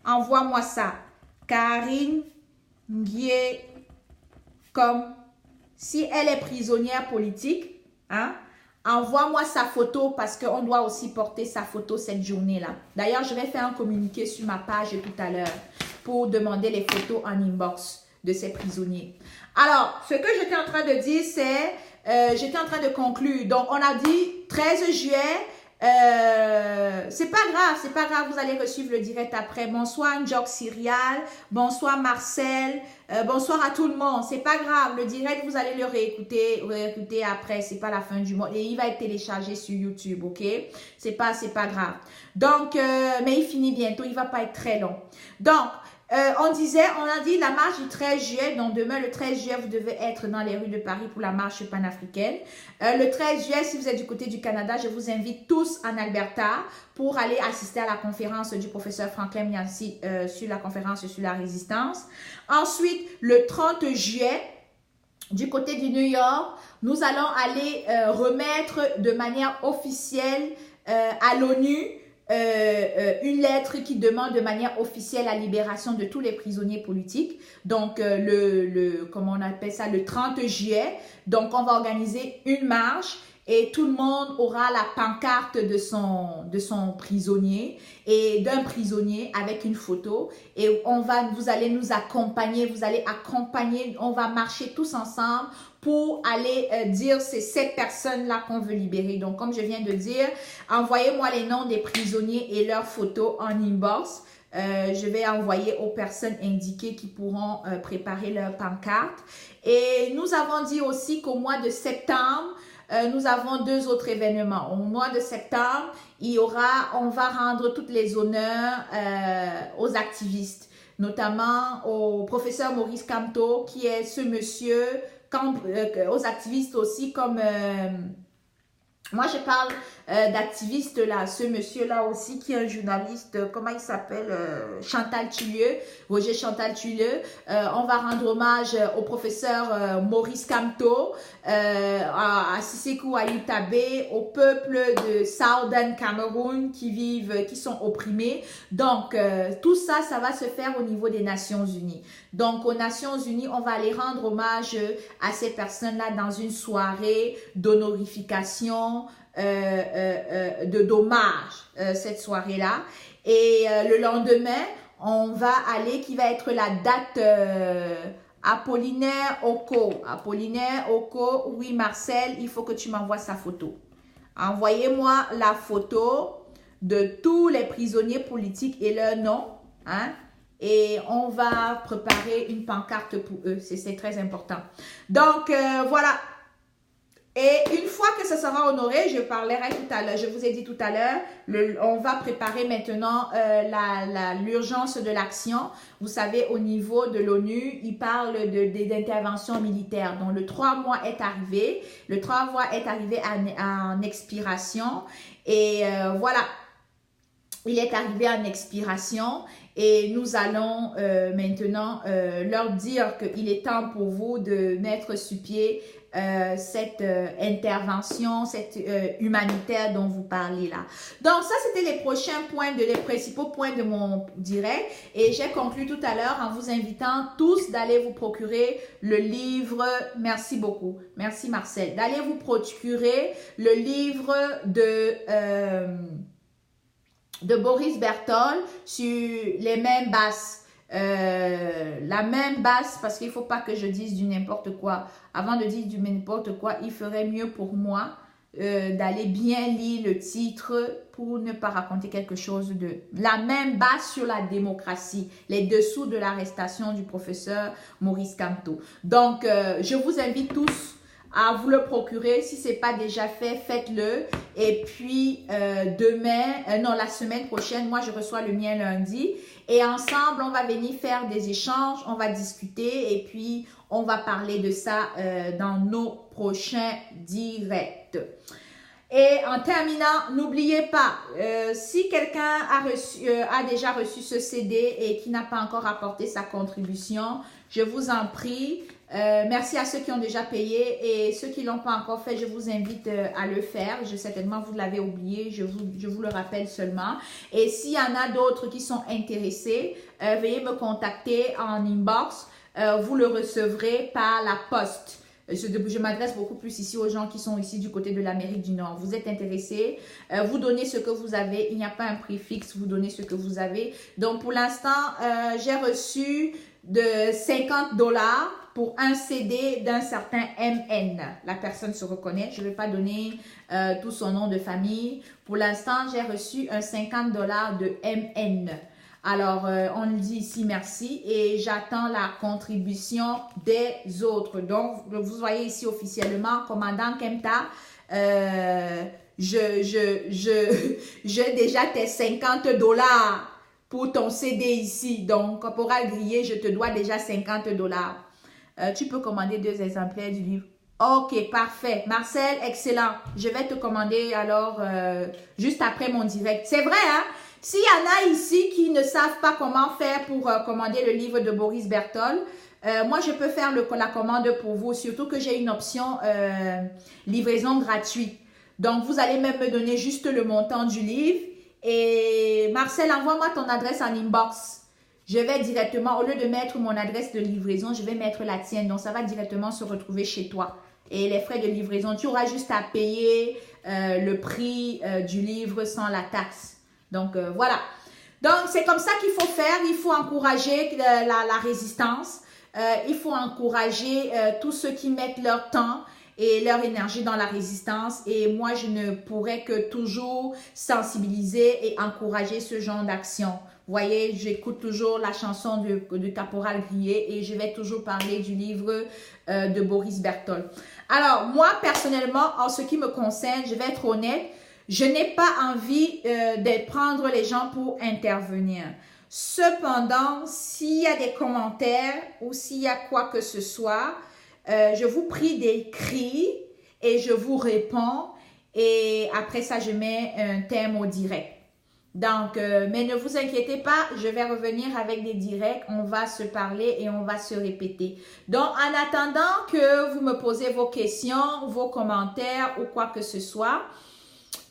envoie-moi ça. Karine Kienkom. Si elle est prisonnière politique, hein, envoie-moi sa photo parce qu'on doit aussi porter sa photo cette journée-là. D'ailleurs, je vais faire un communiqué sur ma page tout à l'heure pour demander les photos en inbox de ces prisonniers. Alors, ce que j'étais en train de dire, c'est... j'étais en train de conclure. Donc, on a dit 13 juillet, c'est pas grave, vous allez suivre le direct après. Bonsoir Njok Cyrial, bonsoir Marcel, bonsoir à tout le monde. C'est pas grave, le direct vous allez le réécouter après, c'est pas la fin du monde et il va être téléchargé sur YouTube, ok? C'est pas grave. Donc, mais il finit bientôt, il va pas être très long. Donc, on a dit la marche du 13 juillet, donc demain le 13 juillet, vous devez être dans les rues de Paris pour la marche panafricaine. Le 13 juillet, si vous êtes du côté du Canada, je vous invite tous en Alberta pour aller assister à la conférence du professeur Franklin Mianci sur la conférence sur la résistance. Ensuite, le 30 juillet, du côté du New York, nous allons aller remettre de manière officielle à l'ONU une lettre qui demande de manière officielle la libération de tous les prisonniers politiques. Donc, comment on appelle ça, le 30 juillet. Donc, on va organiser une marche et tout le monde aura la pancarte de son prisonnier et d'un prisonnier avec une photo. Et vous allez nous accompagner, on va marcher tous ensemble pour aller dire c'est cette personne-là qu'on veut libérer. Donc, comme je viens de dire, envoyez-moi les noms des prisonniers et leurs photos en inbox. Je vais envoyer aux personnes indiquées qui pourront préparer leur pancarte. Et nous avons dit aussi qu'au mois de septembre, nous avons 2 autres événements. Au mois de septembre, on va rendre tous les honneurs aux activistes, notamment au professeur Maurice Kamto, qui est ce monsieur, aux activistes aussi comme... moi, je parle d'activiste là, ce monsieur-là aussi qui est un journaliste, comment il s'appelle, Chantal Tullieu, Roger Chantal Tullieu. On va rendre hommage au professeur Maurice Kamto, à Sissekou Ayutabe, au peuple de Southern Cameroun qui sont opprimés. Donc, tout ça, ça va se faire au niveau des Nations Unies. Donc, aux Nations Unies, on va aller rendre hommage à ces personnes-là dans une soirée d'honorification, de dommage, cette soirée-là. Et le lendemain, on va aller, qui va être la date Apollinaire Oko. Apollinaire Oko, oui Marcel, il faut que tu m'envoies sa photo. Envoyez-moi la photo de tous les prisonniers politiques et leur nom, hein. Et on va préparer une pancarte pour eux. C'est très important. Donc, voilà. Et une fois que ça sera honoré, je parlerai tout à l'heure, je vous ai dit tout à l'heure, on va préparer maintenant l'urgence de l'action. Vous savez, au niveau de l'ONU, ils parlent d'intervention militaire. Donc, le 3 mois est arrivé. Le 3 mois est arrivé en expiration. Et voilà, il est arrivé en expiration. Et nous allons maintenant leur dire qu'il est temps pour vous de mettre sur pied cette intervention, cette humanitaire dont vous parlez là. Donc ça, c'était les prochains points, les principaux points de mon direct. Et j'ai conclu tout à l'heure en vous invitant tous d'aller vous procurer le livre, merci beaucoup, merci Marcel, d'aller vous procurer le livre de Boris Berthold sur les mains basses. La main basse, parce qu'il ne faut pas que je dise du n'importe quoi. Avant de dire du n'importe quoi, il ferait mieux pour moi d'aller bien lire le titre pour ne pas raconter quelque chose de... La main basse sur la démocratie, les dessous de l'arrestation du professeur Maurice Kamto. Donc, je vous invite tous à vous le procurer. Si ce n'est pas déjà fait, faites-le. Et puis, la semaine prochaine, moi, je reçois le mien lundi. Et ensemble, on va venir faire des échanges, on va discuter et puis on va parler de ça dans nos prochains directs. Et en terminant, n'oubliez pas, si quelqu'un a déjà reçu ce CD et qui n'a pas encore apporté sa contribution, je vous en prie, merci à ceux qui ont déjà payé et ceux qui ne l'ont pas encore fait, je vous invite à le faire. Certainement, vous l'avez oublié, je vous le rappelle seulement. Et s'il y en a d'autres qui sont intéressés, veuillez me contacter en inbox. Vous le recevrez par la poste. Je m'adresse beaucoup plus ici aux gens qui sont ici du côté de l'Amérique du Nord. Vous êtes intéressés, vous donnez ce que vous avez. Il n'y a pas un prix fixe, vous donnez ce que vous avez. Donc, pour l'instant, j'ai reçu de $50 pour un CD d'un certain MN. La personne se reconnaît. Je ne vais pas donner tout son nom de famille. Pour l'instant, j'ai reçu un 50 $ de MN. Alors, on le dit ici merci et j'attends la contribution des autres. Donc, vous voyez ici officiellement, commandant Kempta, j'ai déjà tes 50 $ pour ton CD ici. Donc, Caporal Grillé, je te dois déjà 50 $. Tu peux commander 2 exemplaires du livre. Ok, parfait. Marcel, excellent. Je vais te commander alors juste après mon direct. C'est vrai, hein? S'il y en a ici qui ne savent pas comment faire pour commander le livre de Boris Berthold, moi, je peux faire la commande pour vous, surtout que j'ai une option livraison gratuite. Donc, vous allez même me donner juste le montant du livre. Et Marcel, envoie-moi ton adresse en inbox. Je vais directement, au lieu de mettre mon adresse de livraison, je vais mettre la tienne. Donc, ça va directement se retrouver chez toi. Et les frais de livraison, tu auras juste à payer le prix du livre sans la taxe. Donc, voilà. Donc, c'est comme ça qu'il faut faire. Il faut encourager la résistance. Il faut encourager tous ceux qui mettent leur temps et leur énergie dans la résistance. Et moi, je ne pourrais que toujours sensibiliser et encourager ce genre d'action. Vous voyez, j'écoute toujours la chanson de Caporal Grillé et je vais toujours parler du livre de Boris Berthold. Alors, moi, personnellement, en ce qui me concerne, je vais être honnête, je n'ai pas envie de prendre les gens pour intervenir. Cependant, s'il y a des commentaires ou s'il y a quoi que ce soit, je vous prie d'écrire et je vous réponds. Et après ça, je mets un thème au direct. Donc, mais ne vous inquiétez pas, je vais revenir avec des directs. On va se parler et on va se répéter. Donc, en attendant que vous me posez vos questions, vos commentaires ou quoi que ce soit,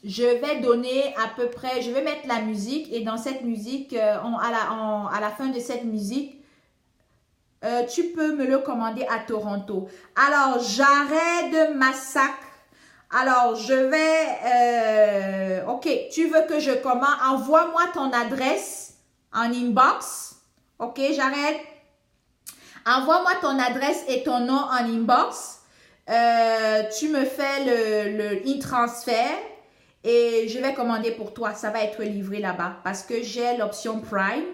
je vais donner à peu près, je vais mettre la musique et dans cette musique, à la fin de cette musique, tu peux me le commander à Toronto. Alors, Jared Massacre. Alors, je vais, ok, tu veux que je commande, envoie-moi ton adresse en inbox. Ok, Jared? Envoie-moi ton adresse et ton nom en inbox. Tu me fais le e-transfert. Et je vais commander pour toi. Ça va être livré là-bas. Parce que j'ai l'option Prime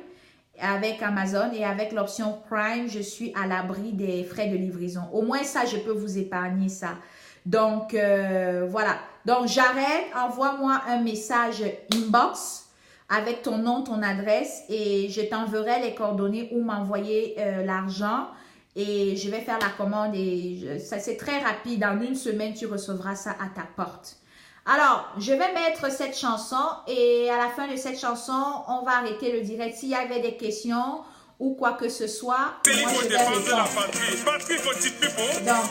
avec Amazon. Et avec l'option Prime, je suis à l'abri des frais de livraison. Au moins ça, je peux vous épargner ça. Donc, voilà. Donc, j'arrête. Envoie-moi un message inbox avec ton nom, ton adresse. Et je t'enverrai les coordonnées où m'envoyer l'argent. Et je vais faire la commande. Et ça, c'est très rapide. Dans 1 semaine, tu recevras ça à ta porte. Alors, je vais mettre cette chanson et à la fin de cette chanson, on va arrêter le direct. S'il y avait des questions ou quoi que ce soit, moi je vais répondre. Donc,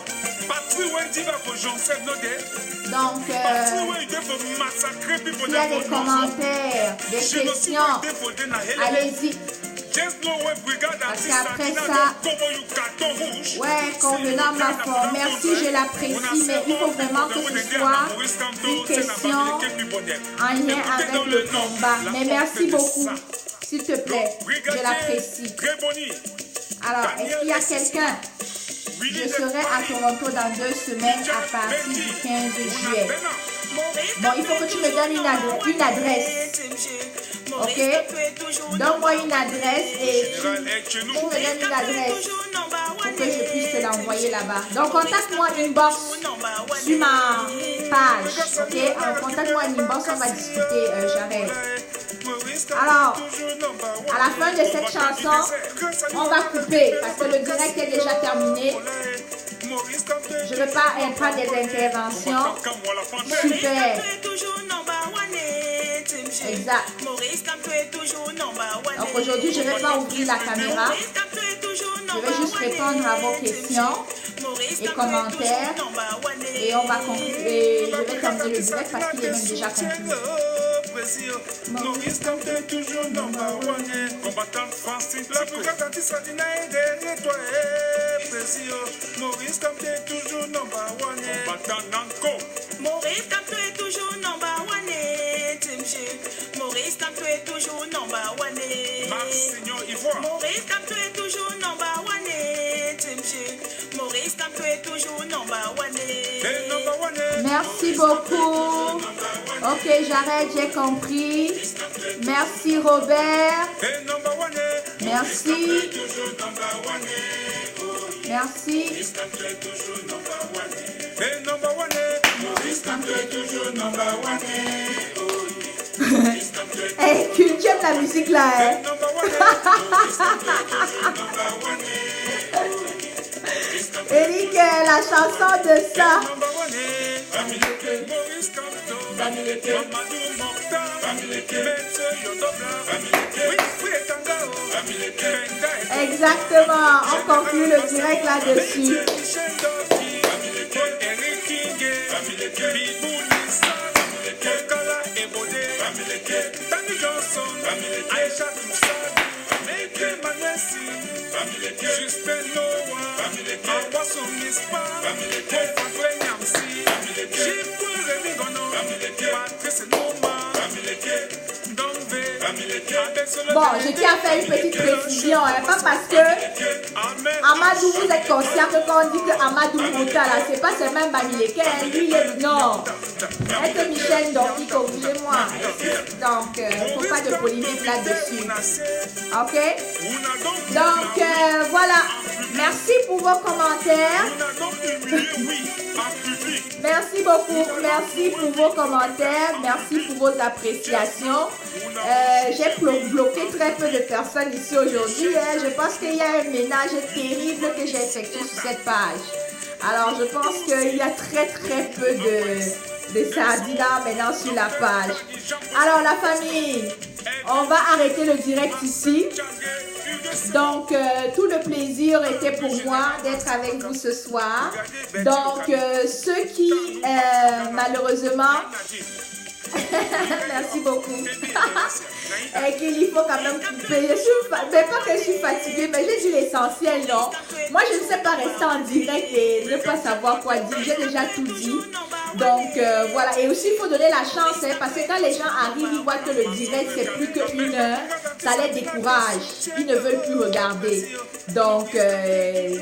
s'il y a des commentaires, des questions, allez-y. Parce qu'après ça, ouais, convenant ma forme. Merci, je l'apprécie, mais il faut vraiment que ce soit une question en lien avec le combat. Mais merci beaucoup, s'il te plaît, je l'apprécie. Alors, est-ce qu'il y a quelqu'un? Je serai à Toronto dans 2 semaines à partir du 15 juillet. Bon, il faut que tu me donnes une adresse. Ok? Donne-moi une adresse et tu me donnes une adresse pour que je puisse te l'envoyer là-bas. Donc, contacte-moi inbox sur ma page. Ok? Contacte-moi inbox, on va discuter, Jared. Alors, à la fin de cette chanson, on va couper parce que le direct est déjà terminé. Je ne veux pas prendre des interventions. Super. Exact. Donc aujourd'hui, je ne vais pas ouvrir la caméra. Je vais juste répondre à vos questions et commentaires. Et on va conclure. Et je vais terminer le direct parce qu'il est même déjà conclu. Maurice Kamté toujours number one. Combattant Francis derrière toi. Plaisir. Maurice Kamté toujours number one. Combattant Nanko. Maurice Kamté toujours number one. Team G. Maurice Kamté toujours number one. Marc Signor Ivoire. Maurice Kamté toujours number one. Team G. Merci beaucoup. Ok, j'arrête, j'ai compris. Merci Robert. Merci. Merci. Hey, tu aimes la musique là, hein? Eric, la chanson de ça. Exactement, on conclut le direct là-dessus. Bon, je tiens à faire une petite précision, hein, pas parce que Amadou, vous êtes conscient que quand on dit que Amadou Mota là, c'est pas seulement Bamileke, lui il est du Nord. Est-ce Michel, donc il corrigez-moi. Donc, faut pas de polémique là-dessus. Ok? Donc, voilà. Merci pour vos commentaires. Merci beaucoup. Merci pour vos commentaires. Merci pour vos appréciations. J'ai bloqué très peu de personnes ici aujourd'hui. Hein. Je pense qu'il y a un ménage terrible que j'ai effectué sur cette page. Alors, je pense qu'il y a très peu de sardinats maintenant sur la page. Alors, la famille, on va arrêter le direct ici. Donc, tout le plaisir était pour moi d'être avec vous ce soir. Donc, ceux qui, malheureusement... Merci beaucoup. Et qu'il faut quand même couper. Mais pas que je suis fatiguée, mais j'ai dit l'essentiel, non. Moi, je ne sais pas rester en direct et ne pas savoir quoi dire. J'ai déjà tout dit. Donc, voilà. Et aussi, il faut donner la chance, hein, parce que quand les gens arrivent, ils voient que le direct, c'est plus qu'une heure. Ça les décourage. Ils ne veulent plus regarder. Donc,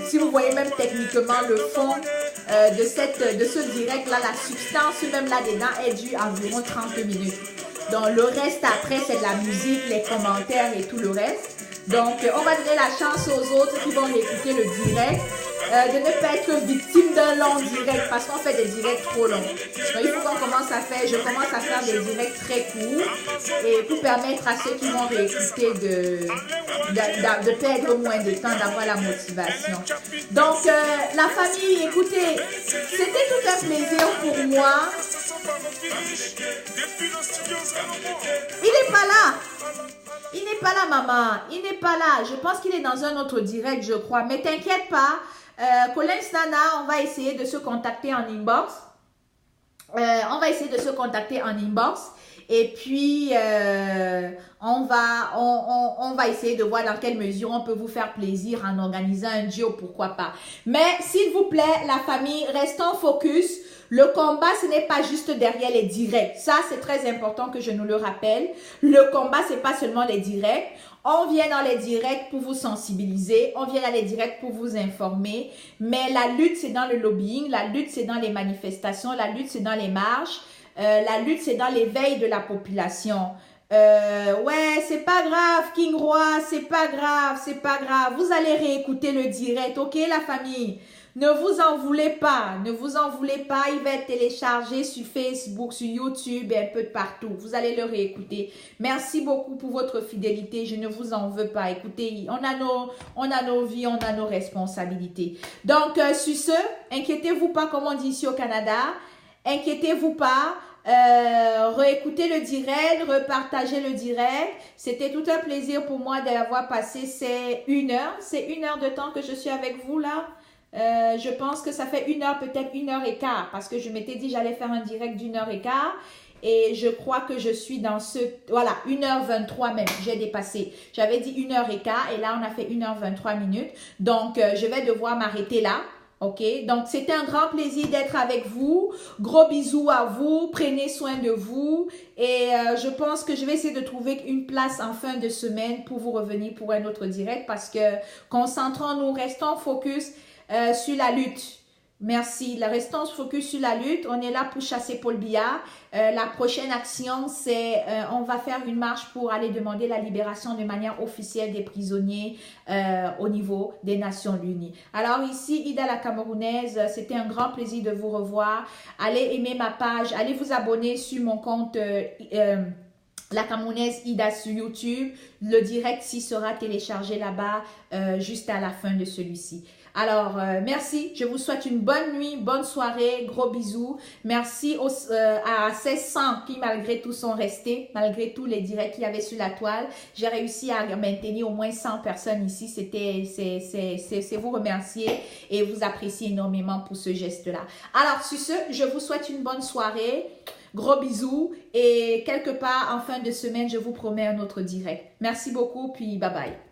si vous voyez même techniquement le fond de ce direct-là, la substance même là-dedans est due environ 30 minutes. Donc, le reste après, c'est de la musique, les commentaires et tout le reste. Donc, on va donner la chance aux autres qui vont écouter le direct de ne pas être victime d'un long direct parce qu'on fait des directs trop longs. Donc, il faut qu'on commence à faire, je commence à faire des directs très courts et pour permettre à ceux qui vont réécouter de perdre moins de temps, d'avoir la motivation. Donc, la famille, écoutez, c'était tout un plaisir pour moi. Il n'est pas là. Il n'est pas là, maman. Il n'est pas là. Je pense qu'il est dans un autre direct, je crois. Mais t'inquiète pas. Colin Nana, on va essayer de se contacter en inbox. Et puis, on va essayer de voir dans quelle mesure on peut vous faire plaisir en organisant un duo, pourquoi pas. Mais s'il vous plaît, la famille, restons focus. Le combat, ce n'est pas juste derrière les directs. Ça, c'est très important que je nous le rappelle. Le combat, c'est pas seulement les directs. On vient dans les directs pour vous sensibiliser. On vient dans les directs pour vous informer. Mais la lutte, c'est dans le lobbying. La lutte, c'est dans les manifestations. La lutte, c'est dans les marches. La lutte, c'est dans l'éveil de la population. Ouais, c'est pas grave, King Roi, c'est pas grave. Vous allez réécouter le direct, ok, la famille? Ne vous en voulez pas, il va être téléchargé sur Facebook, sur YouTube et un peu de partout. Vous allez le réécouter. Merci beaucoup pour votre fidélité, je ne vous en veux pas. Écoutez, on a nos vies, on a nos responsabilités. Donc, sur ce, inquiétez-vous pas, comme on dit ici au Canada, inquiétez-vous pas. Réécoutez le direct, repartagez le direct. C'était tout un plaisir pour moi d'avoir passé ces 1 heure. C'est 1 heure de temps que je suis avec vous là. Je pense que ça fait 1 heure, peut-être 1 heure et quart, parce que je m'étais dit j'allais faire un direct d'1 heure et quart. Et je crois que je suis dans ce... Voilà, 1h23 même, j'ai dépassé. J'avais dit 1 heure et quart et là on a fait 1h23 minutes. Donc, je vais devoir m'arrêter là. Ok, donc c'était un grand plaisir d'être avec vous. Gros bisous à vous, prenez soin de vous et je pense que je vais essayer de trouver une place en fin de semaine pour vous revenir pour un autre direct parce que concentrons-nous, restons focus sur la lutte. Merci. Restons focus sur la lutte. On est là pour chasser Paul Biya. La prochaine action, c'est on va faire une marche pour aller demander la libération de manière officielle des prisonniers au niveau des Nations Unies. Alors ici, Ida la Camerounaise, c'était un grand plaisir de vous revoir. Allez aimer ma page, allez vous abonner sur mon compte La Camerounaise Ida sur YouTube. Le direct s'y sera téléchargé là-bas juste à la fin de celui-ci. Alors, merci. Je vous souhaite une bonne nuit, bonne soirée, gros bisous. Merci à 1600 qui, malgré tout, sont restés, malgré tous les directs qu'il y avait sur la toile. J'ai réussi à maintenir au moins 100 personnes ici. C'est vous remercier et vous apprécier énormément pour ce geste-là. Alors, sur ce, je vous souhaite une bonne soirée. Gros bisous et quelque part en fin de semaine, je vous promets un autre direct. Merci beaucoup, puis bye bye.